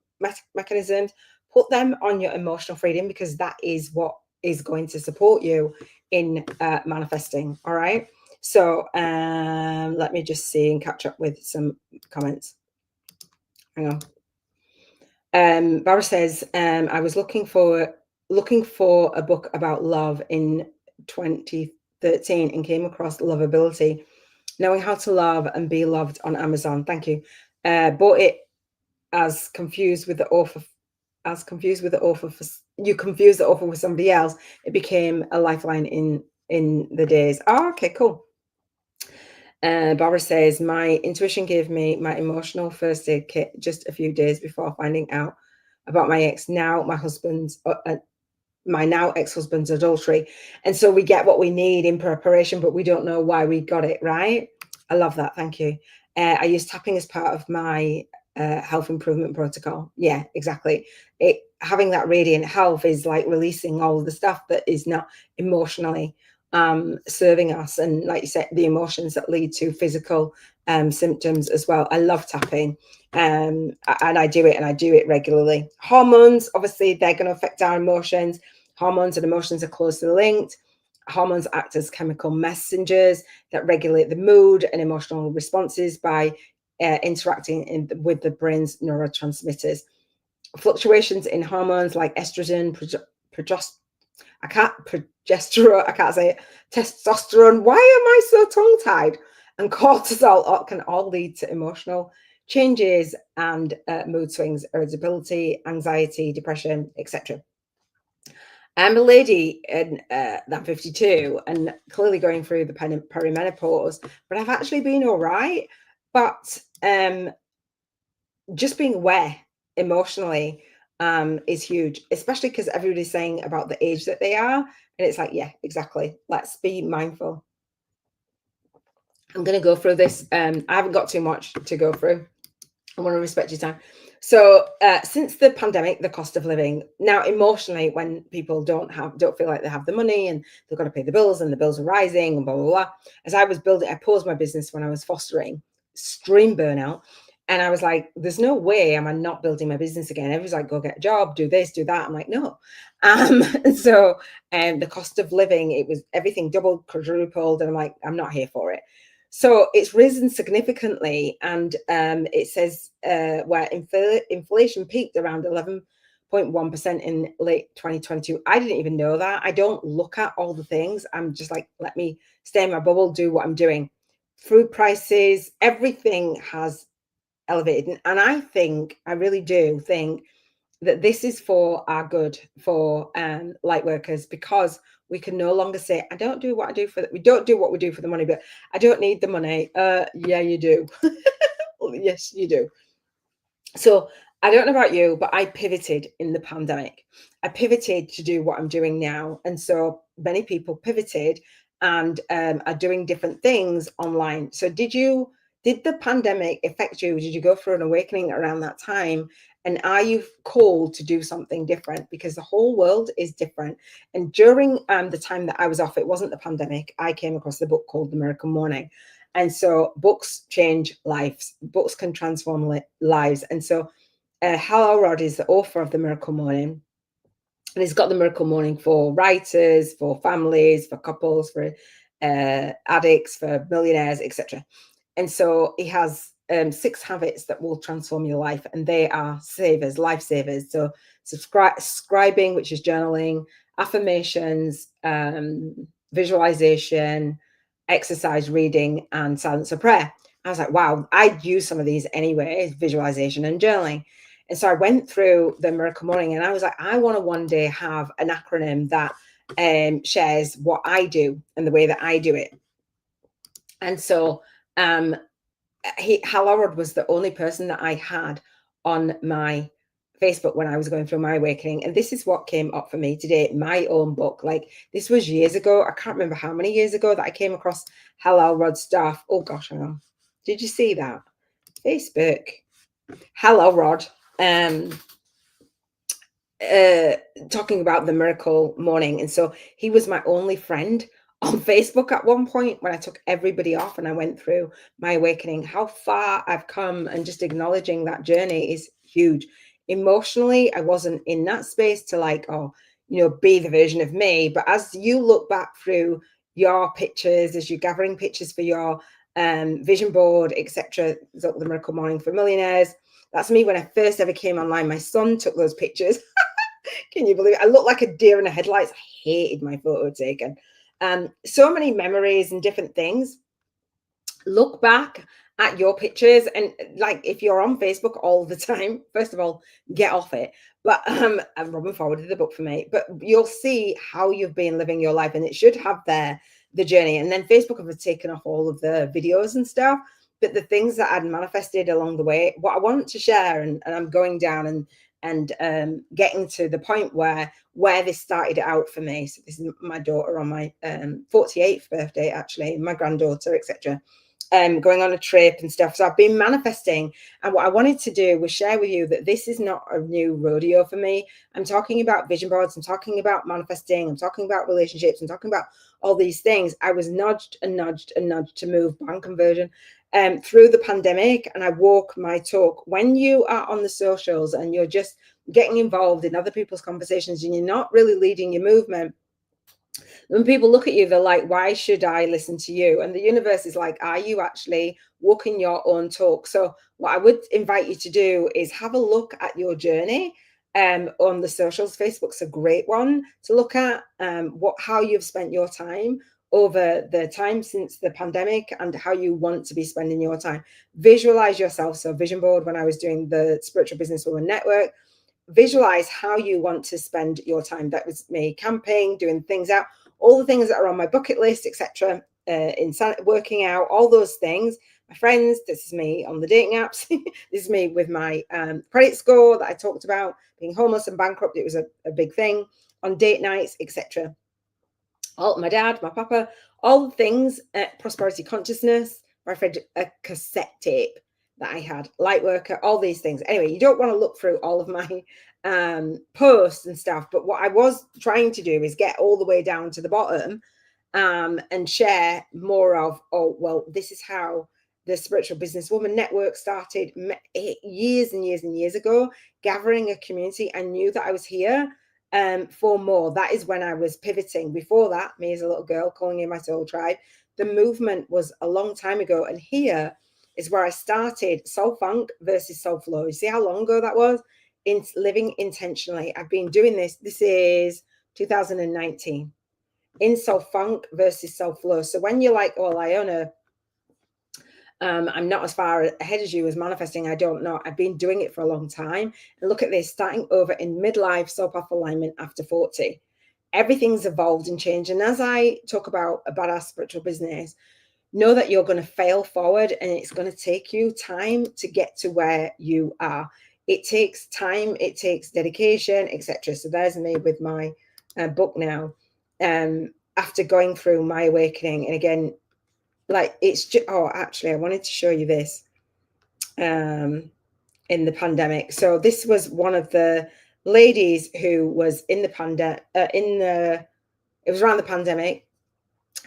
mechanisms, put them on your emotional freedom, because that is what is going to support you in manifesting. All right. So let me just see and catch up with some comments. Hang on. Barbara says, I was looking for a book about love in 2013 and came across Lovability, Knowing How to Love and Be Loved on Amazon. Thank you. Bought it as confused with the author. You confused the author with somebody else. It became a lifeline in the days. Oh, okay, cool. Barbara says, my intuition gave me my emotional first aid kit just a few days before finding out about my ex. Now my husband's, my now ex-husband's adultery. And so we get what we need in preparation, but we don't know why we got it, right? I love that. Thank you. I use tapping as part of my health improvement protocol. Yeah, exactly. Having that radiant health is like releasing all the stuff that is not emotionally serving us, and like you said, the emotions that lead to physical symptoms as well. I love tapping, and I do it, and I do it regularly. Hormones, obviously, they're going to affect our emotions. Hormones and emotions are closely linked. Hormones act as chemical messengers that regulate the mood and emotional responses by interacting with the brain's neurotransmitters. Fluctuations in hormones like estrogen, progesterone, I can't say it, testosterone, why am I so tongue-tied? And cortisol can all lead to emotional changes and mood swings, irritability, anxiety, depression, etc. I'm a lady in I'm 52 and clearly going through the perimenopause, but I've actually been all right. But just being aware emotionally is huge, especially because everybody's saying about the age that they are. And it's like, yeah, exactly. Let's be mindful. I'm going to go through this. I haven't got too much to go through. I want to respect your time. So since the pandemic, the cost of living now emotionally, when people don't feel like they have the money and they've got to pay the bills and the bills are rising and blah, blah, blah. As I was building, I paused my business when I was fostering, extreme burnout. And I was like, there's no way am I not building my business again. Everyone's like, go get a job, do this, do that. I'm like, no. So the cost of living, it was everything doubled, quadrupled. And I'm like, I'm not here for it. So it's risen significantly, and it says where inflation peaked around 11.1% in late 2022. I didn't even know that. I don't look at all the things. I'm just like, let me stay in my bubble, do what I'm doing. Food prices, everything has elevated. And I really do think that this is for our good, for light workers, because we can no longer say, I don't do what I do we don't do what we do for the money, but I don't need the money. Yeah, you do. Yes, you do. So I don't know about you, but I pivoted in the pandemic. I pivoted to do what I'm doing now. And so many people pivoted and are doing different things online. So did the pandemic affect you? Did you go through an awakening around that time? And are you called to do something different? Because the whole world is different. And during the time that I was off, it wasn't the pandemic. I came across the book called The Miracle Morning. And so books change lives. Books can transform lives. And so Hal Elrod is the author of The Miracle Morning. And he's got The Miracle Morning for writers, for families, for couples, for addicts, for millionaires, etc. And so he has 6 habits that will transform your life. And they are savers, lifesavers. So scribing, which is journaling, affirmations, visualization, exercise, reading, and silence of prayer. I was like, wow, I'd use some of these anyway, visualization and journaling. And so I went through the Miracle Morning and I was like, I want to one day have an acronym that shares what I do and the way that I do it. And so Hal Elrod was the only person that I had on my Facebook when I was going through my awakening. And this is what came up for me today, my own book. Like, this was years ago. I can't remember how many years ago that I came across Hal Elrod's stuff. Oh gosh, hang on. Did you see that? Facebook. Hal Elrod. Talking about the Miracle Morning. And so he was my only friend on Facebook at one point when I took everybody off and I went through my awakening. How far I've come, and just acknowledging that journey is huge. Emotionally, I wasn't in that space to like, oh, be the version of me. But as you look back through your pictures, as you're gathering pictures for your vision board, etc., the Miracle Morning for Millionaires, that's me when I first ever came online. My son took those pictures. Can you believe it? I looked like a deer in the headlights. I hated my photo taken. So many memories and different things. Look back at your pictures, and like, if you're on Facebook all the time, first of all, get off it. But Robin forwarded the book for me, but you'll see how you've been living your life, and it should have there the journey. And then Facebook have taken off all of the videos and stuff, but the things that I'd manifested along the way, what I want to share, and I'm going down and getting to the point where this started out for me. So this is my daughter on my 48th birthday, actually, my granddaughter, etc. Going on a trip and stuff. So I've been manifesting, and what I wanted to do was share with you that this is not a new rodeo for me. I'm talking about vision boards, I'm talking about manifesting, I'm talking about relationships, I'm talking about all these things. I was nudged and nudged and nudged to move bank conversion through the pandemic, and I walk my talk. When you are on the socials and you're just getting involved in other people's conversations and you're not really leading your movement, when people look at you, they're like, why should I listen to you? And the universe is like, are you actually walking your own talk? So what I would invite you to do is have a look at your journey on the socials. Facebook's a great one to look at, how you've spent your time over the time since the pandemic and how you want to be spending your time. Visualize yourself. So vision board, when I was doing the Spiritual Businesswoman Network, visualize how you want to spend your time. That was me camping, doing things out, all the things that are on my bucket list, etc. Working out, all those things. My friends, this is me on the dating apps. This is me with my credit score that I talked about, being homeless and bankrupt. It was a big thing on date nights, etc. All my dad, my papa, all the things, prosperity consciousness. I read a cassette tape that I had, Lightwork, all these things. Anyway, you don't want to look through all of my posts and stuff, but what I was trying to do is get all the way down to the bottom and share more of, this is how the Spiritual Businesswoman Network started years and years and years ago, gathering a community. I knew that I was here for more. That is when I was pivoting. Before that, me as a little girl calling in my soul tribe, the movement was a long time ago. And here is where I started soul funk versus soul flow. You see how long ago that was? In living intentionally. I've been doing this. This is 2019 in soul funk versus soul flow. So when you're like, oh, Iona, I'm not as far ahead as you as manifesting, I don't know. I've been doing it for a long time. And look at this, starting over in midlife soul path alignment after 40. Everything's evolved and changed. And as I talk about our spiritual business, know that you're going to fail forward and it's going to take you time to get to where you are. It takes time, it takes dedication, etc. So there's me with my book now, after going through my awakening. And again, like it's just, actually, I wanted to show you this in the pandemic. So this was one of the ladies who was in the pandemic, it was around the pandemic.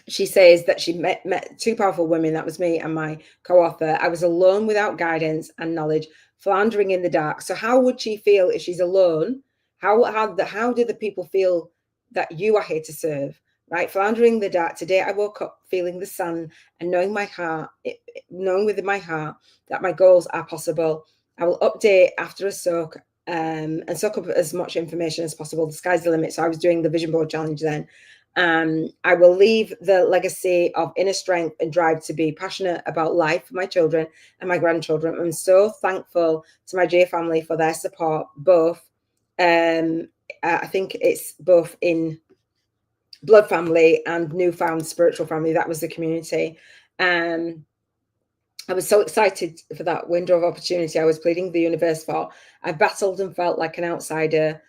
She says that she met two powerful women. That was me and my co-author. I was alone without guidance and knowledge, floundering in the dark. So how would she feel if she's alone? How do the people feel that you are here to serve? Right? Floundering in the dark. Today I woke up feeling the sun and knowing within my heart that my goals are possible. I will update after a soak and soak up as much information as possible. The sky's the limit. So I was doing the vision board challenge then. I will leave the legacy of inner strength and drive to be passionate about life for my children and my grandchildren. I'm so thankful to my J family for their support, both. I think it's both in blood family and newfound spiritual family. That was the community. I was so excited for that window of opportunity I was pleading the universe for. I battled and felt like an outsider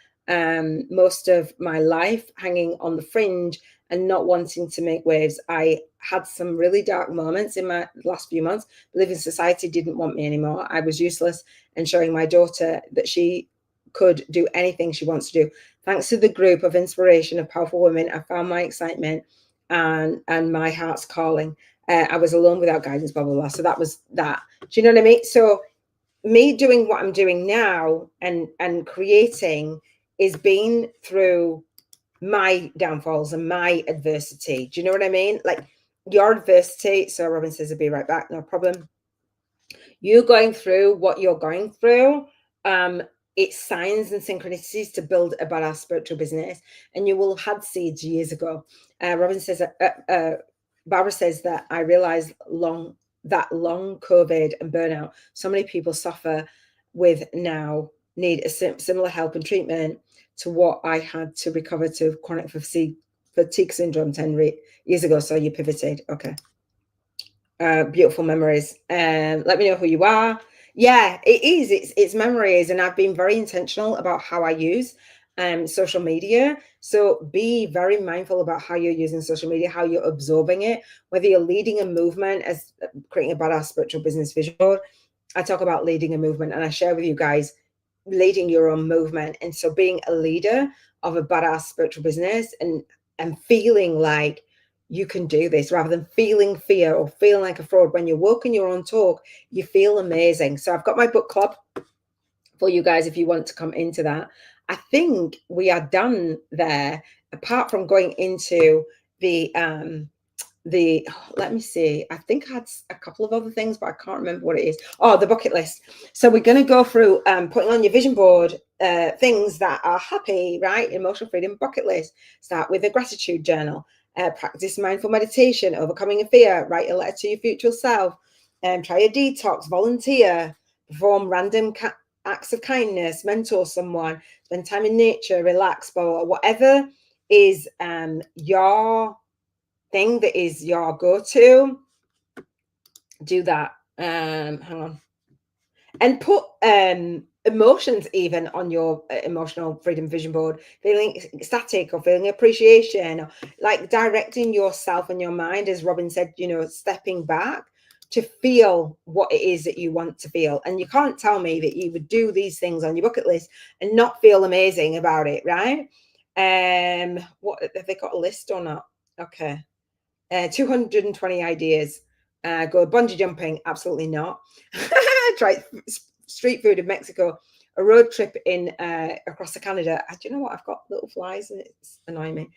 most of my life, hanging on the fringe and not wanting to make waves. I had some really dark moments in my last few months. Living society didn't want me anymore. I was useless, and showing my daughter that she could do anything she wants to do. Thanks to the group of inspiration of powerful women, I found my excitement and my heart's calling. I was alone without guidance, blah, blah, blah. So that was that. Do you know what I mean? So me doing what I'm doing now and creating is being through my downfalls and my adversity. Do you know what I mean? Like your adversity. So Robin says, I'll be right back. No problem. You going through what you're going through, it's signs and synchronicities to build a badass spiritual business. And you will have had seeds years ago. Robin says, Barbara says that I realized long COVID and burnout, so many people suffer with now need a similar help and treatment to what I had to recover to chronic fatigue fatigue syndrome 10 years ago. So you pivoted. Okay. Beautiful memories. Let me know who you are. Yeah, it is. It's memories, and I've been very intentional about how I use social media. So be very mindful about how you're using social media, how you're absorbing it, whether you're leading a movement as creating a badass spiritual business vision board. I talk about leading a movement, and I share with you guys leading your own movement. And so being a leader of a badass spiritual business and feeling like you can do this rather than feeling fear or feeling like a fraud. When you're walking your own talk, you feel amazing. So I've got my book club for you guys if you want to come into that. I think we are done there, apart from going into the let me see, I think I had a couple of other things, but I can't remember what it is. Oh, the bucket list. So we're going to go through putting on your vision board things that are happy, right? Emotional freedom bucket list. Start with a gratitude journal. Practice mindful meditation, overcoming a fear, write a letter to your future self, try a detox, volunteer, perform random acts of kindness, mentor someone, spend time in nature, relax, or whatever is your thing that is your go-to. Do that. Hang on. And put emotions even on your emotional freedom vision board, feeling ecstatic or feeling appreciation, or like directing yourself and your mind, as Robin said, you know, stepping back to feel what it is that you want to feel. And you can't tell me that you would do these things on your bucket list and not feel amazing about it, right? What have they got a list or not? Okay. 220 ideas. Go bungee jumping? Absolutely not. Try street food in Mexico. A road trip in across to Canada. Do you know what? I've got little flies and it's annoying me.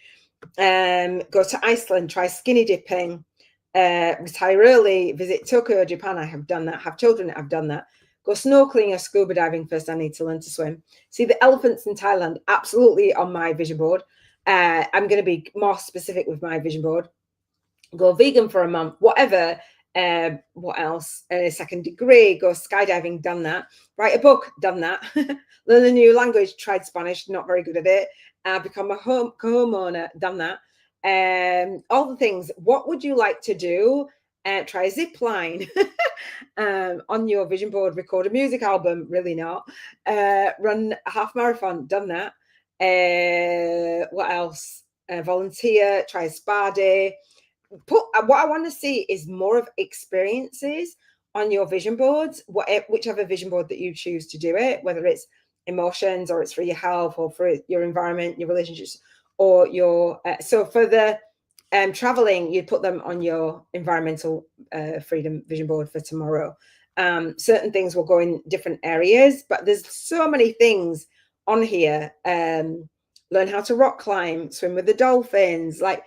Go to Iceland. Try skinny dipping. Retire early. Visit Tokyo, Japan. I have done that. Have children. I've done that. Go snorkeling or scuba diving first. I need to learn to swim. See the elephants in Thailand. Absolutely on my vision board. I'm going to be more specific with my vision board. Go vegan for a month, whatever. What else? Second degree, go skydiving, done that. Write a book, done that. Learn a new language, tried Spanish, not very good at it. Become a homeowner, done that. All the things. What would you like to do? Try a zip line on your vision board. Record a music album, really not. Run a half marathon, done that. What else? Volunteer, try a spa day. What I want to see is more of experiences on your vision boards, whichever vision board that you choose to do it, whether it's emotions or it's for your health or for your environment, your relationships, or your so for the traveling, you'd put them on your environmental freedom vision board for tomorrow. Certain things will go in different areas, but there's so many things on here. Learn how to rock climb, swim with the dolphins, like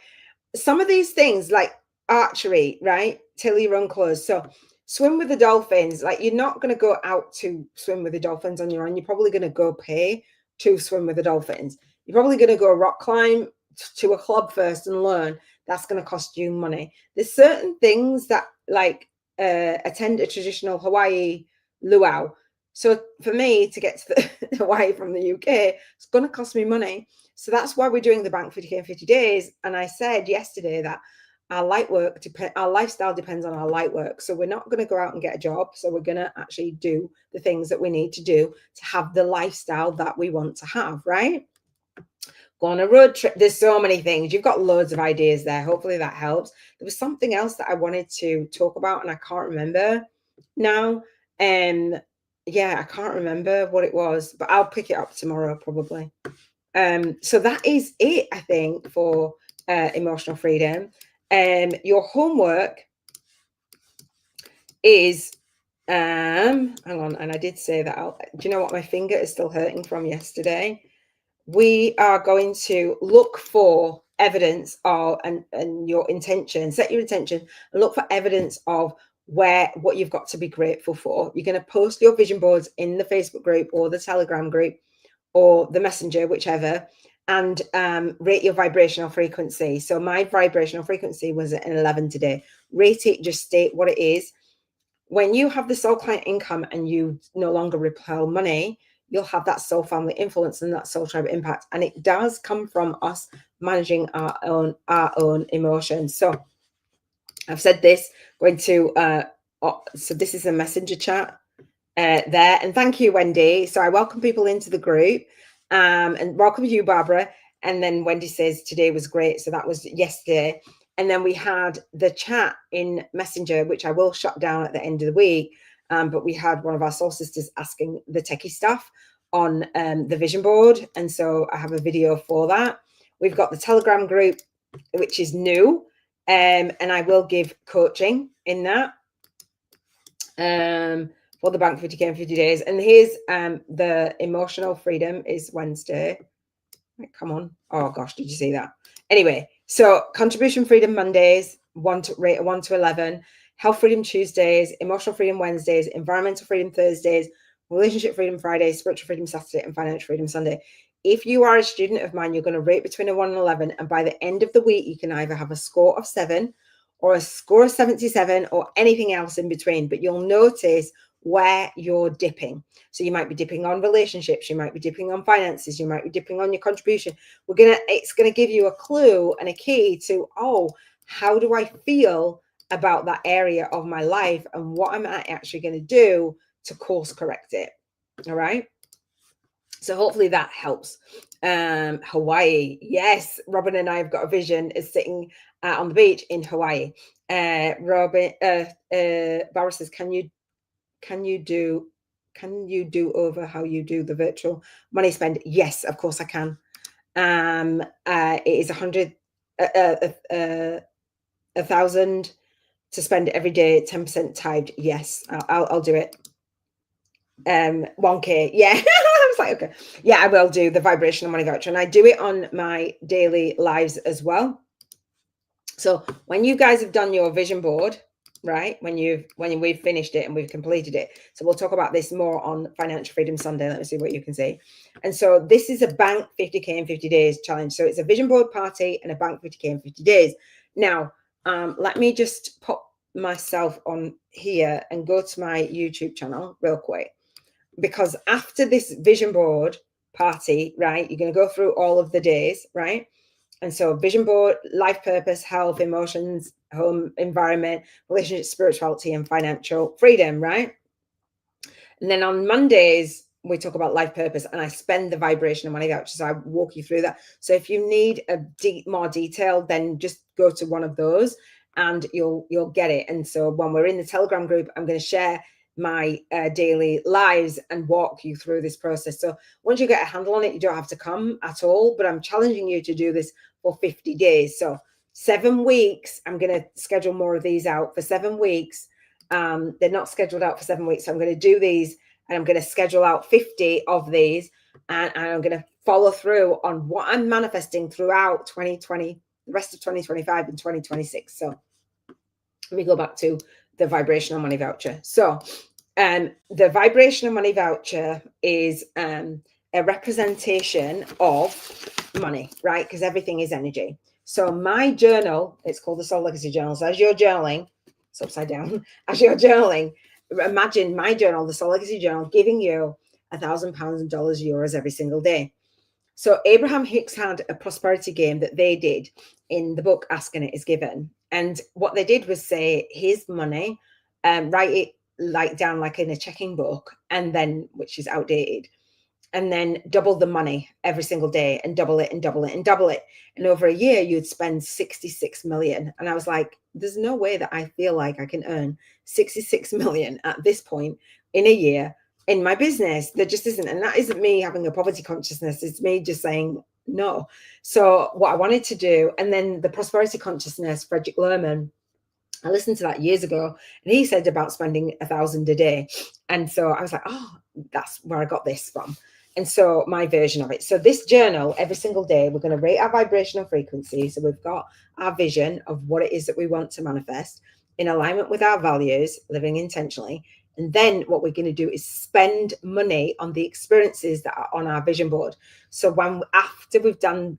some of these things, like archery, right? Till you run close. So swim with the dolphins. Like, you're not going to go out to swim with the dolphins on your own. You're probably going to go pay to swim with the dolphins. You're probably going to go rock climb to a club first and learn. That's going to cost you money. There's certain things that, like, attend a traditional Hawaii luau. So for me to get to the Hawaii from the UK, it's going to cost me money. So that's why we're doing the Bank 50K in 50 days. And I said yesterday that our our lifestyle depends on our light work. So we're not going to go out and get a job. So we're going to actually do the things that we need to do to have the lifestyle that we want to have, right? Go on a road trip. There's so many things. You've got loads of ideas there. Hopefully that helps. There was something else that I wanted to talk about and I can't remember now. Yeah, I can't remember what it was, but I'll pick it up tomorrow probably. So that is it, I think, for emotional freedom. Your homework is hang on, and I did say that do you know what? My finger is still hurting from yesterday. We are going to look for evidence of and your intention, set your intention and look for evidence of what you've got to be grateful for. You're going to post your vision boards in the Facebook group or the Telegram group or the Messenger, whichever, and rate your vibrational frequency. So my vibrational frequency was at an 11 today. Rate it, just state what it is. When you have the soul client income and you no longer repel money, you'll have that soul family influence and that soul tribe impact. And it does come from us managing our own emotions. So I've said this, going to, so this is a messenger chat there. And thank you, Wendy. So I welcome people into the group, and welcome you, Barbara. And then Wendy says today was great. So that was yesterday. And then we had the chat in Messenger, which I will shut down at the end of the week. But we had one of our soul sisters asking the techie stuff on the vision board. And so I have a video for that. We've got the Telegram group, which is new. And I will give coaching in that for the Bank 50K in 50 days. And here's the emotional freedom is Wednesday. Come on. Oh gosh, did you see that? Anyway, so contribution freedom Mondays, rate of 1 to 11, health freedom Tuesdays, emotional freedom Wednesdays, environmental freedom Thursdays, relationship freedom Fridays, spiritual freedom Saturday, and financial freedom Sunday. If you are a student of mine, you're going to rate between a 1 and 11. And by the end of the week, you can either have a score of 7 or a score of 77 or anything else in between. But you'll notice where you're dipping. So you might be dipping on relationships, you might be dipping on finances, you might be dipping on your contribution. It's going to give you a clue and a key to, oh, how do I feel about that area of my life and what am I actually going to do to course correct it? All right. So hopefully that helps. Hawaii. Yes. Robin and I have got a vision is sitting on the beach in Hawaii. Robin, Barra says, can you do over how you do the virtual money spend? Yes, of course I can. It is 1,000 to spend every day, 10% tithed. Yes, I'll do it. 1K. Yeah. I was like, okay. Yeah, I will do the vibrational money voucher, and I do it on my daily lives as well. So when you guys have done your vision board, right, when we've finished it and we've completed it, so we'll talk about this more on Financial Freedom Sunday. Let me see what you can see. And so this is a Bank 50K in 50 days challenge. So it's a vision board party and a Bank 50K in 50 days. Now, let me just put myself on here and go to my YouTube channel real quick, because after this vision board party, right, you're going to go through all of the days, right? And so vision board, life purpose, health, emotions, home, environment, relationship, spirituality, and financial freedom, right? And then on Mondays, we talk about life purpose, and I spend the vibrational money vouchers. I walk you through that. So if you need a more detail, then just go to one of those and you'll get it. And so when we're in the Telegram group, I'm going to share my daily lives and walk you through this process. So once you get a handle on it, you don't have to come at all, but I'm challenging you to do this for 50 days. So 7 weeks, I'm going to schedule more of these out for 7 weeks. They're not scheduled out for 7 weeks. So I'm going to do these, and I'm going to schedule out 50 of these, and I'm going to follow through on what I'm manifesting throughout 2020, the rest of 2025 and 2026. So let me go back to the vibrational money voucher. So the vibrational money voucher is a representation of money, right? Because everything is energy. So my journal, it's called the Soul Legacy Journal. So as you're journaling, it's upside down, as you're journaling, imagine my journal, the Soul Legacy Journal, giving you £1,000 in dollars, euros every single day. So Abraham Hicks had a prosperity game that they did in the book Ask and It Is Given. And what they did was say, here's money, write it like down like in a checking book, and then, which is outdated, and then double the money every single day, and double it and double it and double it. And over a year, you'd spend 66 million. And I was like, there's no way that I feel like I can earn 66 million at this point in a year in my business. There just isn't. And that isn't me having a poverty consciousness. It's me just saying no. So what I wanted to do, and then the prosperity consciousness, Frederick Lerman, I listened to that years ago, and he said about spending 1,000 a day. And so I was like, oh, that's where I got this from. And so my version of it. So this journal, every single day, we're going to rate our vibrational frequency. So we've got our vision of what it is that we want to manifest in alignment with our values, living intentionally. And then what we're going to do is spend money on the experiences that are on our vision board. So after we've done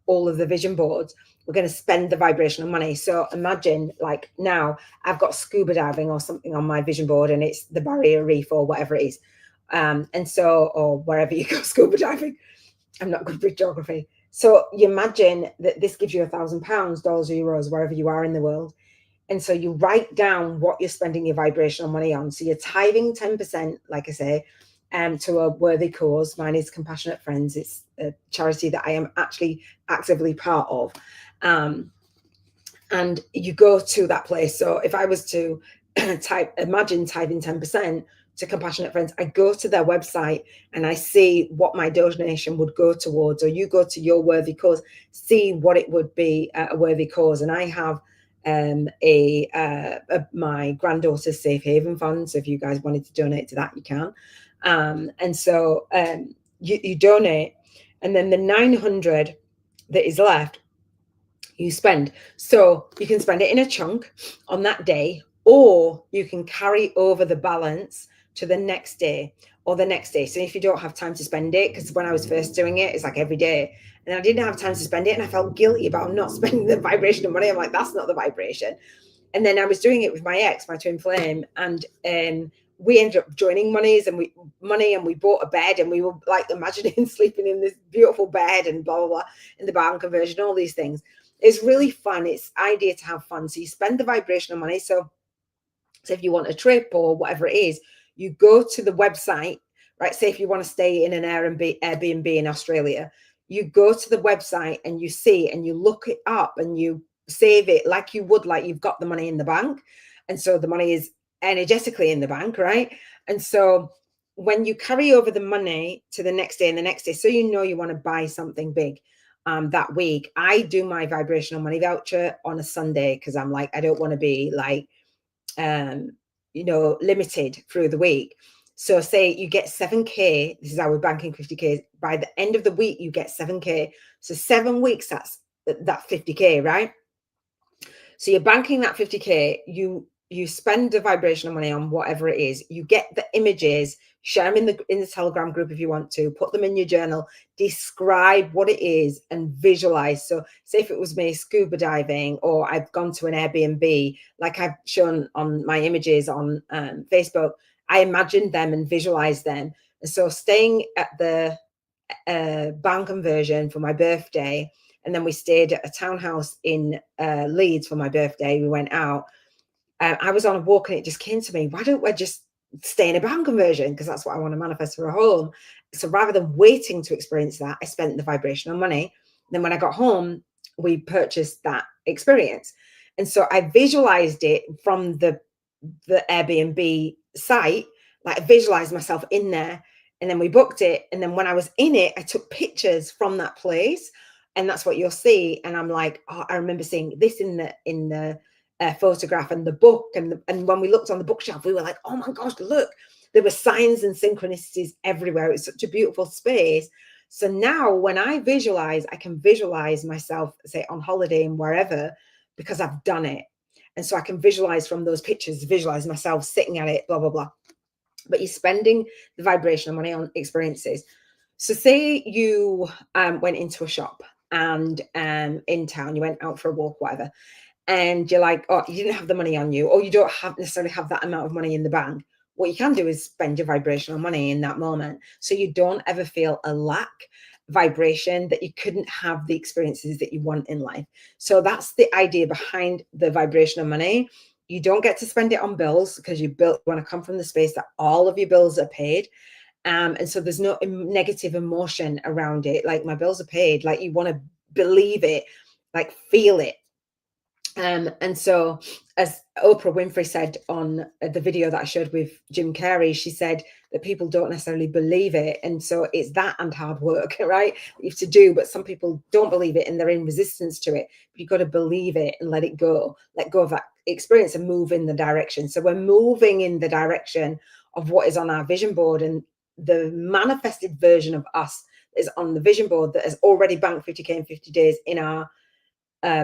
all of the vision boards, we're going to spend the vibrational money. So imagine, like, now I've got scuba diving or something on my vision board, and it's the Barrier Reef or whatever it is. And so, or wherever you go scuba diving. I'm not good with geography. So you imagine that this gives you £1,000, dollars, or euros, wherever you are in the world. And so you write down what you're spending your vibrational money on. So you're tithing 10%, like I say, to a worthy cause. Mine is Compassionate Friends. It's a charity that I am actually actively part of. And you go to that place. So if I was to imagine tithing 10% to Compassionate Friends, I go to their website and I see what my donation would go towards, or you go to your worthy cause, see what it would be a worthy cause. And I have my granddaughter's safe haven fund. So if you guys wanted to donate to that, you can. And so you donate, and then the 900 that is left, you spend. So you can spend it in a chunk on that day, or you can carry over the balance to the next day or the next day. So if you don't have time to spend it, because when I was first doing it, it's like every day, and I didn't have time to spend it, and I felt guilty about not spending the vibration of money. I'm like, that's not the vibration. And then I was doing it with my ex, my twin flame, and we ended up joining money, and we bought a bed, and we were like imagining sleeping in this beautiful bed and blah blah blah in the barn conversion, all these things. It's really fun. It's idea to have fun. So you spend the vibrational money. So if you want a trip or whatever it is, you go to the website, right? Say if you want to stay in an Airbnb in Australia, you go to the website and you see, and you look it up, and you save it like you would, like you've got the money in the bank. And so the money is energetically in the bank, right? And so when you carry over the money to the next day and the next day, so you know you want to buy something big that week, I do my vibrational money voucher on a Sunday, because I'm like, I don't want to be like limited through the week. So say you get 7k, this is how we're banking 50k. By the end of the week, you get 7k. So 7 weeks, that's that 50k, right? So you're banking that 50k, you spend the vibrational money on whatever it is, you get the images, share them in the Telegram group if you want to, put them in your journal, describe what it is, and visualize. So say if it was me scuba diving, or I've gone to an Airbnb, like I've shown on my images on Facebook, I imagined them and visualized them. And so staying at the barn conversion for my birthday, and then we stayed at a townhouse in Leeds for my birthday. We went out. I was on a walk, and it just came to me, why don't we just stay in a barn conversion? Because that's what I want to manifest for a home. So rather than waiting to experience that, I spent the vibrational money. Then when I got home, we purchased that experience. And so I visualized it from the Airbnb site, like I visualized myself in there. And then we booked it. And then when I was in it, I took pictures from that place. And that's what you'll see. And I'm like, oh, I remember seeing this in the photograph and the book. And when we looked on the bookshelf, we were like, oh my gosh, look, there were signs and synchronicities everywhere. It was such a beautiful space. So now when I visualize, I can visualize myself, say, on holiday and wherever, because I've done it. And so I can visualize from those pictures, visualize myself sitting at it, blah, blah, blah. But you're spending the vibrational money on experiences. So say you went into a shop, and in town, you went out for a walk, whatever, and you're like, oh, you didn't have the money on you, or you don't necessarily have that amount of money in the bank. What you can do is spend your vibrational money in that moment, so you don't ever feel a lack vibration, that you couldn't have the experiences that you want in life. So that's the idea behind the vibrational money. You don't get to spend it on bills, because you want to come from the space that all of your bills are paid. And so there's no negative emotion around it. Like, my bills are paid. Like, you want to believe it, like feel it. And so, as Oprah Winfrey said on the video that I showed with Jim Carrey, she said that people don't necessarily believe it. And so it's that and hard work, right? You have to do, but some people don't believe it and they're in resistance to it. But you've got to believe it and let it go, let go of that experience and move in the direction. So we're moving in the direction of what is on our vision board, and the manifested version of us is on the vision board that has already banked 50k in 50 days in our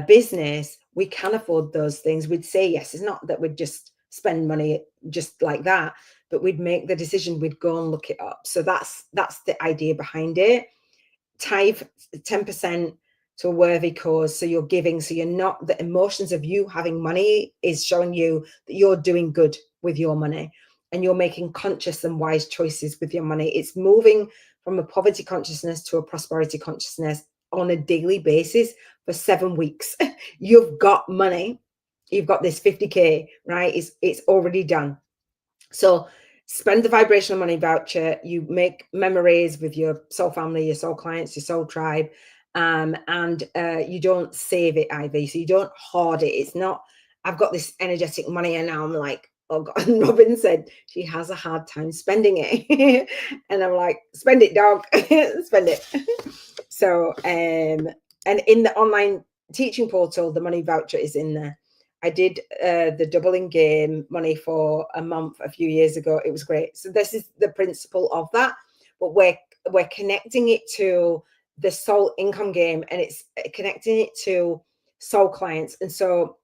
business. We can afford those things. We'd say yes. It's not that we'd just spend money just like that, but we'd make the decision. We'd go and look it up. So that's the idea behind it. Tithe 10% to a worthy cause. So you're giving. So you're not, the emotions of you having money is showing you that you're doing good with your money, and you're making conscious and wise choices with your money. It's moving from a poverty consciousness to a prosperity consciousness on a daily basis for 7 weeks. You've got money. You've got this 50K, right? It's already done. So spend the vibrational money voucher. You make memories with your soul family, your soul clients, your soul tribe. And you don't save it, Ivy. So you don't hoard it. It's not, I've got this energetic money and now I'm like, oh God. And Robin said she has a hard time spending it. And I'm like, spend it, dog. Spend it. So, and in the online teaching portal, the money voucher is in there. I did the doubling game money for a month a few years ago. It was great. So this is the principle of that, but we're connecting it to the soul income game, and it's connecting it to soul clients. And so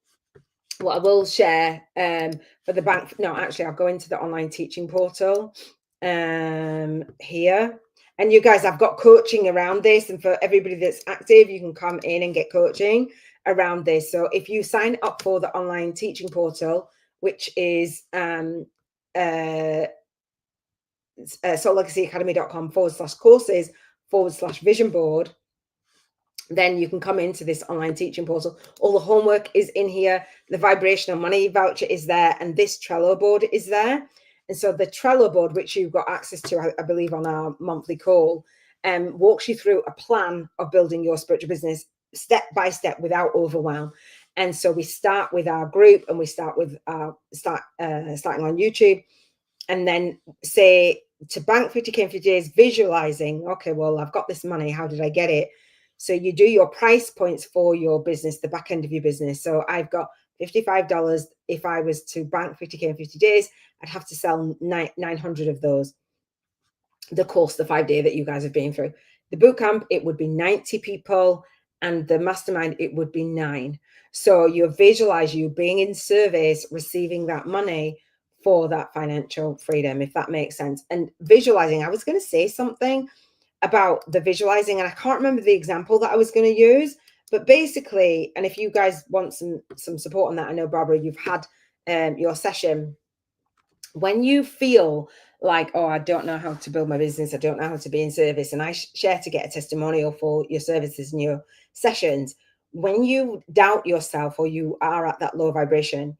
what I will share for the bank, no, actually, I'll go into the online teaching portal here. And you guys, I've got coaching around this. And for everybody that's active, you can come in and get coaching around this. So if you sign up for the online teaching portal, which is soullegacyacademy.com/courses/vision board, then you can come into this online teaching portal. All the homework is in here. The vibrational money voucher is there, and this Trello board is there. And so the Trello board, which you've got access to, I believe, on our monthly call, walks you through a plan of building your spiritual business step by step without overwhelm. And so we start with our group, and we start with starting on YouTube, and then say to bank 50K in 50 days, visualizing, okay, well, I've got this money. How did I get it? So you do your price points for your business, the back end of your business. So I've got $55. If I was to bank 50K in 50 days, I'd have to sell 900 of those. The course, the 5-day that you guys have been through. The bootcamp, it would be 90 people. And the mastermind, it would be 9. So you visualize you being in service, receiving that money for that financial freedom, if that makes sense. And visualizing, I was going to say something about the visualizing, and I can't remember the example that I was going to use, but basically, and if you guys want some support on that, I know, Barbara, you've had your session. When you feel like, oh, I don't know how to build my business, I don't know how to be in service, and I share to get a testimonial for your services and your sessions, when you doubt yourself or you are at that low vibration,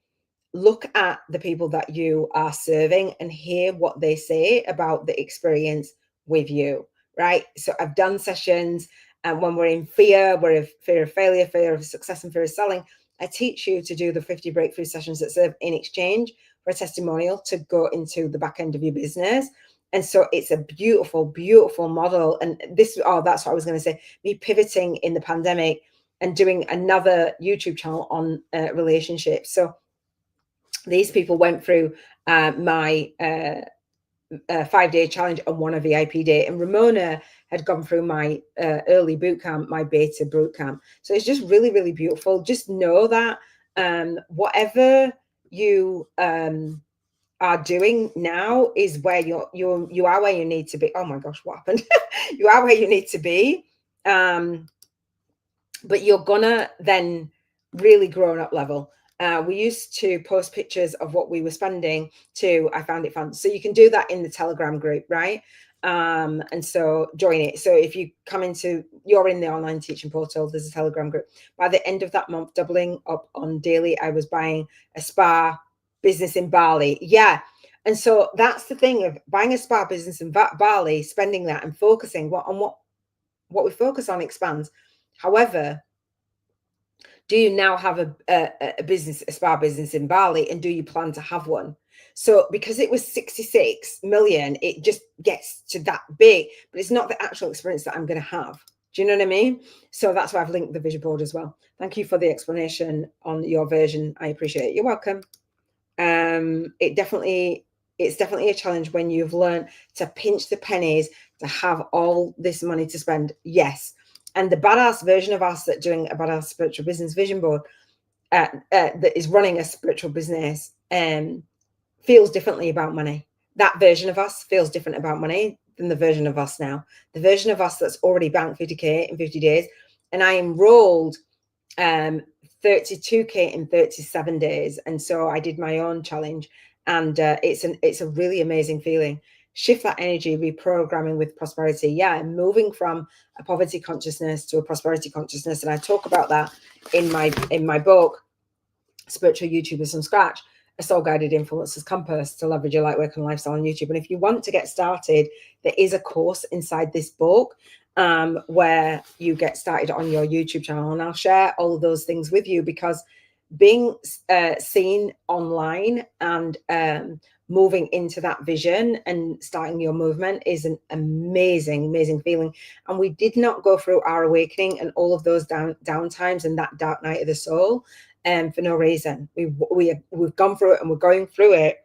look at the people that you are serving and hear what they say about the experience with you, right? So I've done sessions, and when we're in fear, we're in fear of failure, fear of success, and fear of selling, I teach you to do the 50 breakthrough sessions that serve in exchange for a testimonial to go into the back end of your business. And so it's a beautiful, beautiful model. And this, oh, that's what I was going to say, me pivoting in the pandemic and doing another YouTube channel on relationships. So these people went through my 5-day challenge and won a VIP day. And Ramona had gone through my early boot camp, my beta boot camp. So it's just really, really beautiful. Just know that whatever you are doing now is where you are where you need to be. Oh my gosh, what happened? You are where you need to be. But you're gonna then really grow on up level. We used to post pictures of what we were spending to I Found It Fun. So you can do that in the Telegram group, right? And so join it. So if you come into, you're in the online teaching portal, there's a Telegram group. By the end of that month, doubling up on daily, I was buying a spa business in Bali. Yeah. And so that's the thing of buying a spa business in Bali, spending that and focusing on what we focus on expands. However, do you now have a business, a spa business in Bali, and do you plan to have one? So because it was 66 million, it just gets to that big, but it's not the actual experience that I'm going to have. Do you know what I mean? So that's why I've linked the vision board as well. Thank you for the explanation on your version. I appreciate it. You're welcome. It's definitely a challenge when you've learned to pinch the pennies to have all this money to spend. Yes. And the badass version of us that doing a badass spiritual business vision board that is running a spiritual business feels differently about money. That version of us feels different about money than the version of us now. The version of us that's already banked 50K in 50 days. And I enrolled 32K in 37 days. And so I did my own challenge. And it's a really amazing feeling shift that energy, reprogramming with prosperity. Yeah, and moving from a poverty consciousness to a prosperity consciousness. And I talk about that in my book, Spiritual YouTubers from Scratch, a soul guided influencer's compass to leverage your light work and lifestyle on YouTube. And if you want to get started, there is a course inside this book where you get started on your YouTube channel, and I'll share all of those things with you, because being seen online and moving into that vision and starting your movement is an amazing feeling. And we did not go through our awakening and all of those down times and that dark night of the soul for no reason. We've gone through it, and we're going through it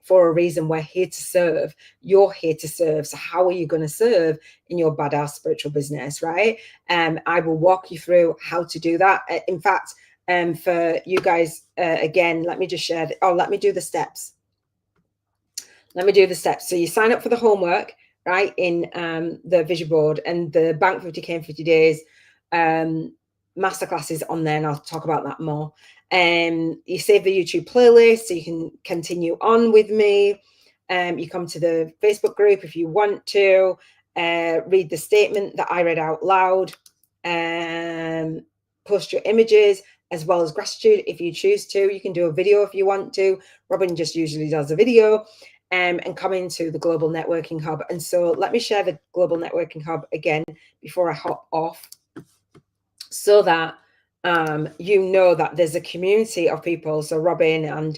for a reason. We're here to serve. You're here to serve. So how are you going to serve in your badass spiritual business, right? I will walk you through how to do that. In fact, for you guys, again, let me just share. Let me do the steps. So you sign up for the homework, right, in the vision board, and the Bank 50K in 50 days masterclasses on there, and I'll talk about that more. You save the YouTube playlist so you can continue on with me. You come to the Facebook group if you want to read the statement that I read out loud, post your images as well as gratitude if you choose to. You can do a video if you want to. Robin just usually does a video. And come into the Global Networking Hub. And so let me share the Global Networking Hub again before I hop off, so that you know that there's a community of people. So Robin and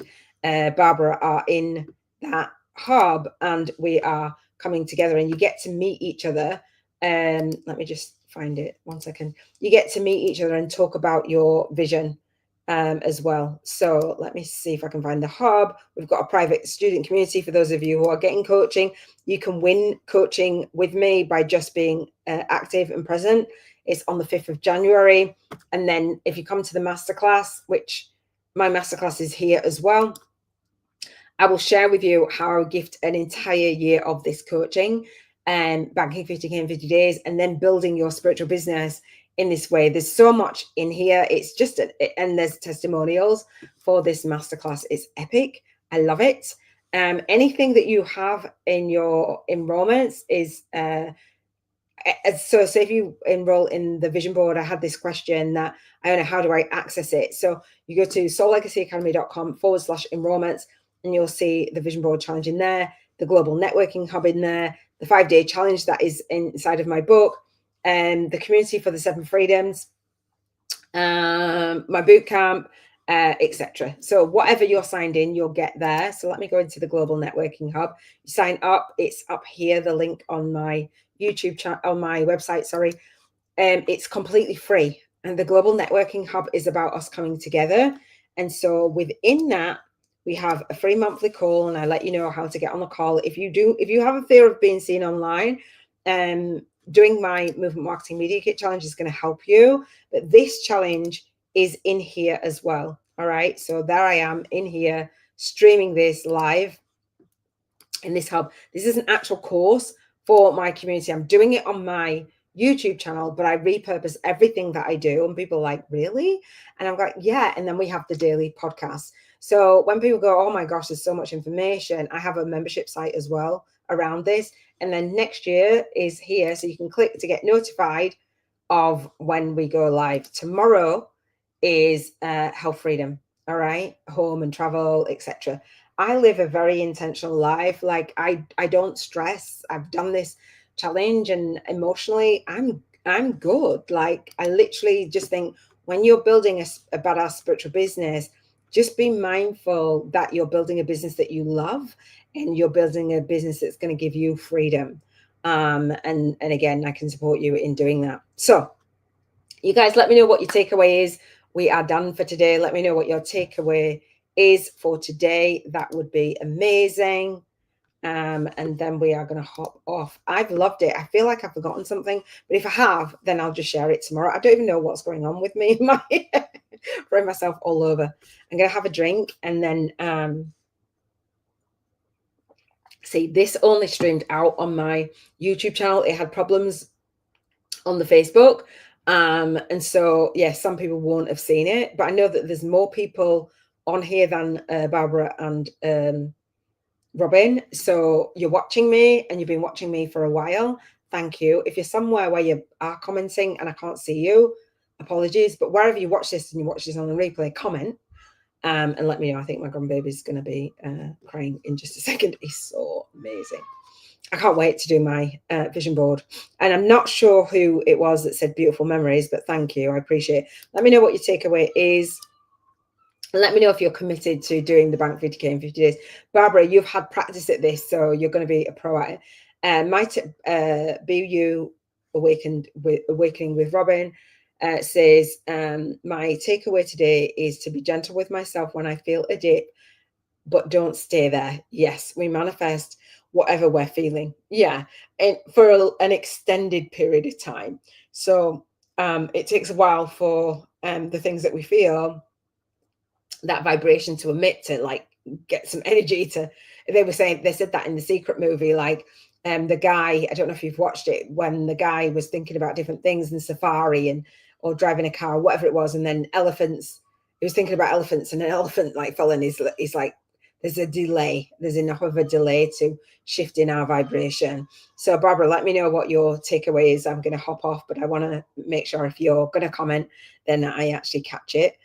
Barbara are in that hub, and we are coming together, and you get to meet each other. Let me just find it 1 second. You get to meet each other and talk about your vision as well. So let me see if I can find the hub. We've got a private student community for those of you who are getting coaching. You can win coaching with me by just being active and present. It's on the 5th of January. And then if you come to the masterclass, which my masterclass is here as well, I will share with you how I gift an entire year of this coaching and banking 50K in 50 days, and then building your spiritual business in this way. There's so much in here. It's just, and there's testimonials for this masterclass. It's epic. I love it. Anything that you have in your enrollments is, so if you enroll in the vision board, I had this question that, Iona, how do I access it? So you go to soullegacyacademy.com/enrollments, and you'll see the vision board challenge in there, the global networking hub in there, the 5-day challenge that is inside of my book, and the community for the 7 freedoms, my boot camp, etc. So whatever you're signed in, you'll get there. So let me go into the global networking hub. You sign up. It's up here, the link on my YouTube channel, on my website, sorry. It's completely free. And the global networking hub is about us coming together. And so within that, we have a free monthly call, and I let you know how to get on the call. If you have a fear of being seen online, doing my movement marketing media kit challenge is going to help you. But this challenge is in here as well. All right. So there I am in here streaming this live in this hub. This is an actual course for my community. I'm doing it on my YouTube channel, but I repurpose everything that I do. And people are like, really? And I'm like, yeah. And then we have the daily podcast. So when people go, oh my gosh, there's so much information, I have a membership site as well around this. And then next year is here. So you can click to get notified of when we go live. Tomorrow is health freedom. All right. Home and travel, etc. I live a very intentional life. Like I don't stress. I've done this challenge, and emotionally I'm good. Like I literally just think, when you're building a badass spiritual business, just be mindful that you're building a business that you love, and you're building a business that's going to give you freedom. And again, I can support you in doing that. So you guys, let me know what your takeaway is. We are done for today. Let me know what your takeaway is for today. That would be amazing. And then we are going to hop off. I've loved it. I feel like I've forgotten something, but if I have, then I'll just share it tomorrow. I don't even know what's going on with me. Throwing myself all over. I'm going to have a drink, and then see, this only streamed out on my YouTube channel. It had problems on the Facebook. And so, yeah, some people won't have seen it, but I know that there's more people on here than Barbara and Robin. So you're watching me and you've been watching me for a while. Thank you. If you're somewhere where you are commenting and I can't see you, apologies. But wherever you watch this and you watch this on the replay, comment and let me know. I think my grandbaby's going to be crying in just a second. He's so amazing. I can't wait to do my vision board. And I'm not sure who it was that said beautiful memories, but thank you. I appreciate it. Let me know what your takeaway is. Let me know if you're committed to doing the Bank 50K in 50 days. Barbara, you've had practice at this, so you're going to be a pro at it. Might BU Awakening with Robin says, my takeaway today is to be gentle with myself when I feel a dip, but don't stay there. Yes, we manifest whatever we're feeling. Yeah, and for an extended period of time. So it takes a while for the things that we feel, that vibration to emit, to like get some energy to. They said that in The Secret movie, like the guy, I don't know if you've watched it, when the guy was thinking about different things in safari and or driving a car, whatever it was, and then elephants, he was thinking about elephants and an elephant like fell in he's like, there's a delay, there's enough of a delay to shift in our vibration. So Barbara, let me know what your takeaway is. I'm going to hop off, but I want to make sure if you're going to comment, then I actually catch it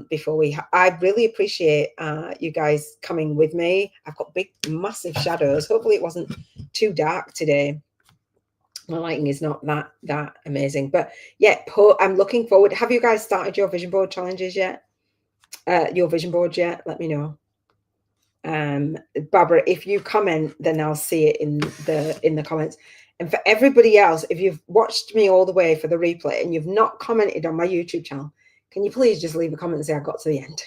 before I really appreciate you guys coming with me. I've got big massive shadows. Hopefully it wasn't too dark today. My lighting is not that amazing, but yeah, I'm looking forward. Have you guys started your vision board challenges yet? Your vision board yet? Let me know. Barbara, if you comment, then I'll see it in the comments. And for everybody else, if you've watched me all the way for the replay and you've not commented on my YouTube channel, can you please just leave a comment and say I got to the end,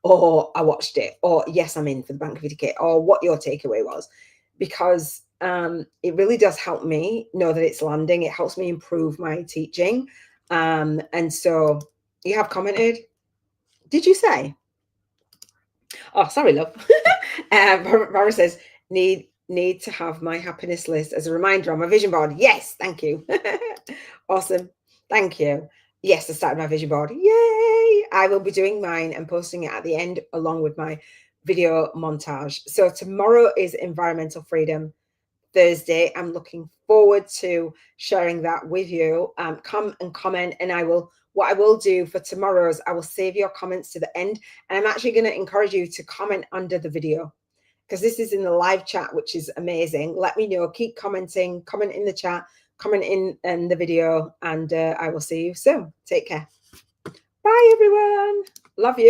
or I watched it, or yes, I'm in for the Bank 50K, or what your takeaway was, because it really does help me know that it's landing. It helps me improve my teaching. And so you have commented. Did you say? Oh, sorry, love. Barbara says, need to have my happiness list as a reminder on my vision board. Yes, thank you. Awesome. Thank you. Yes, I started my vision board. Yay! I will be doing mine and posting it at the end along with my video montage. So tomorrow is Environmental Freedom Thursday. I'm looking forward to sharing that with you. Come and comment, and what I will do for tomorrow's, I will save your comments to the end, and I'm actually going to encourage you to comment under the video, because this is in the live chat, which is amazing. Let me know. Keep commenting. Comment in the chat. Comment in the video, and I will see you soon. Take care. Bye, everyone. Love you.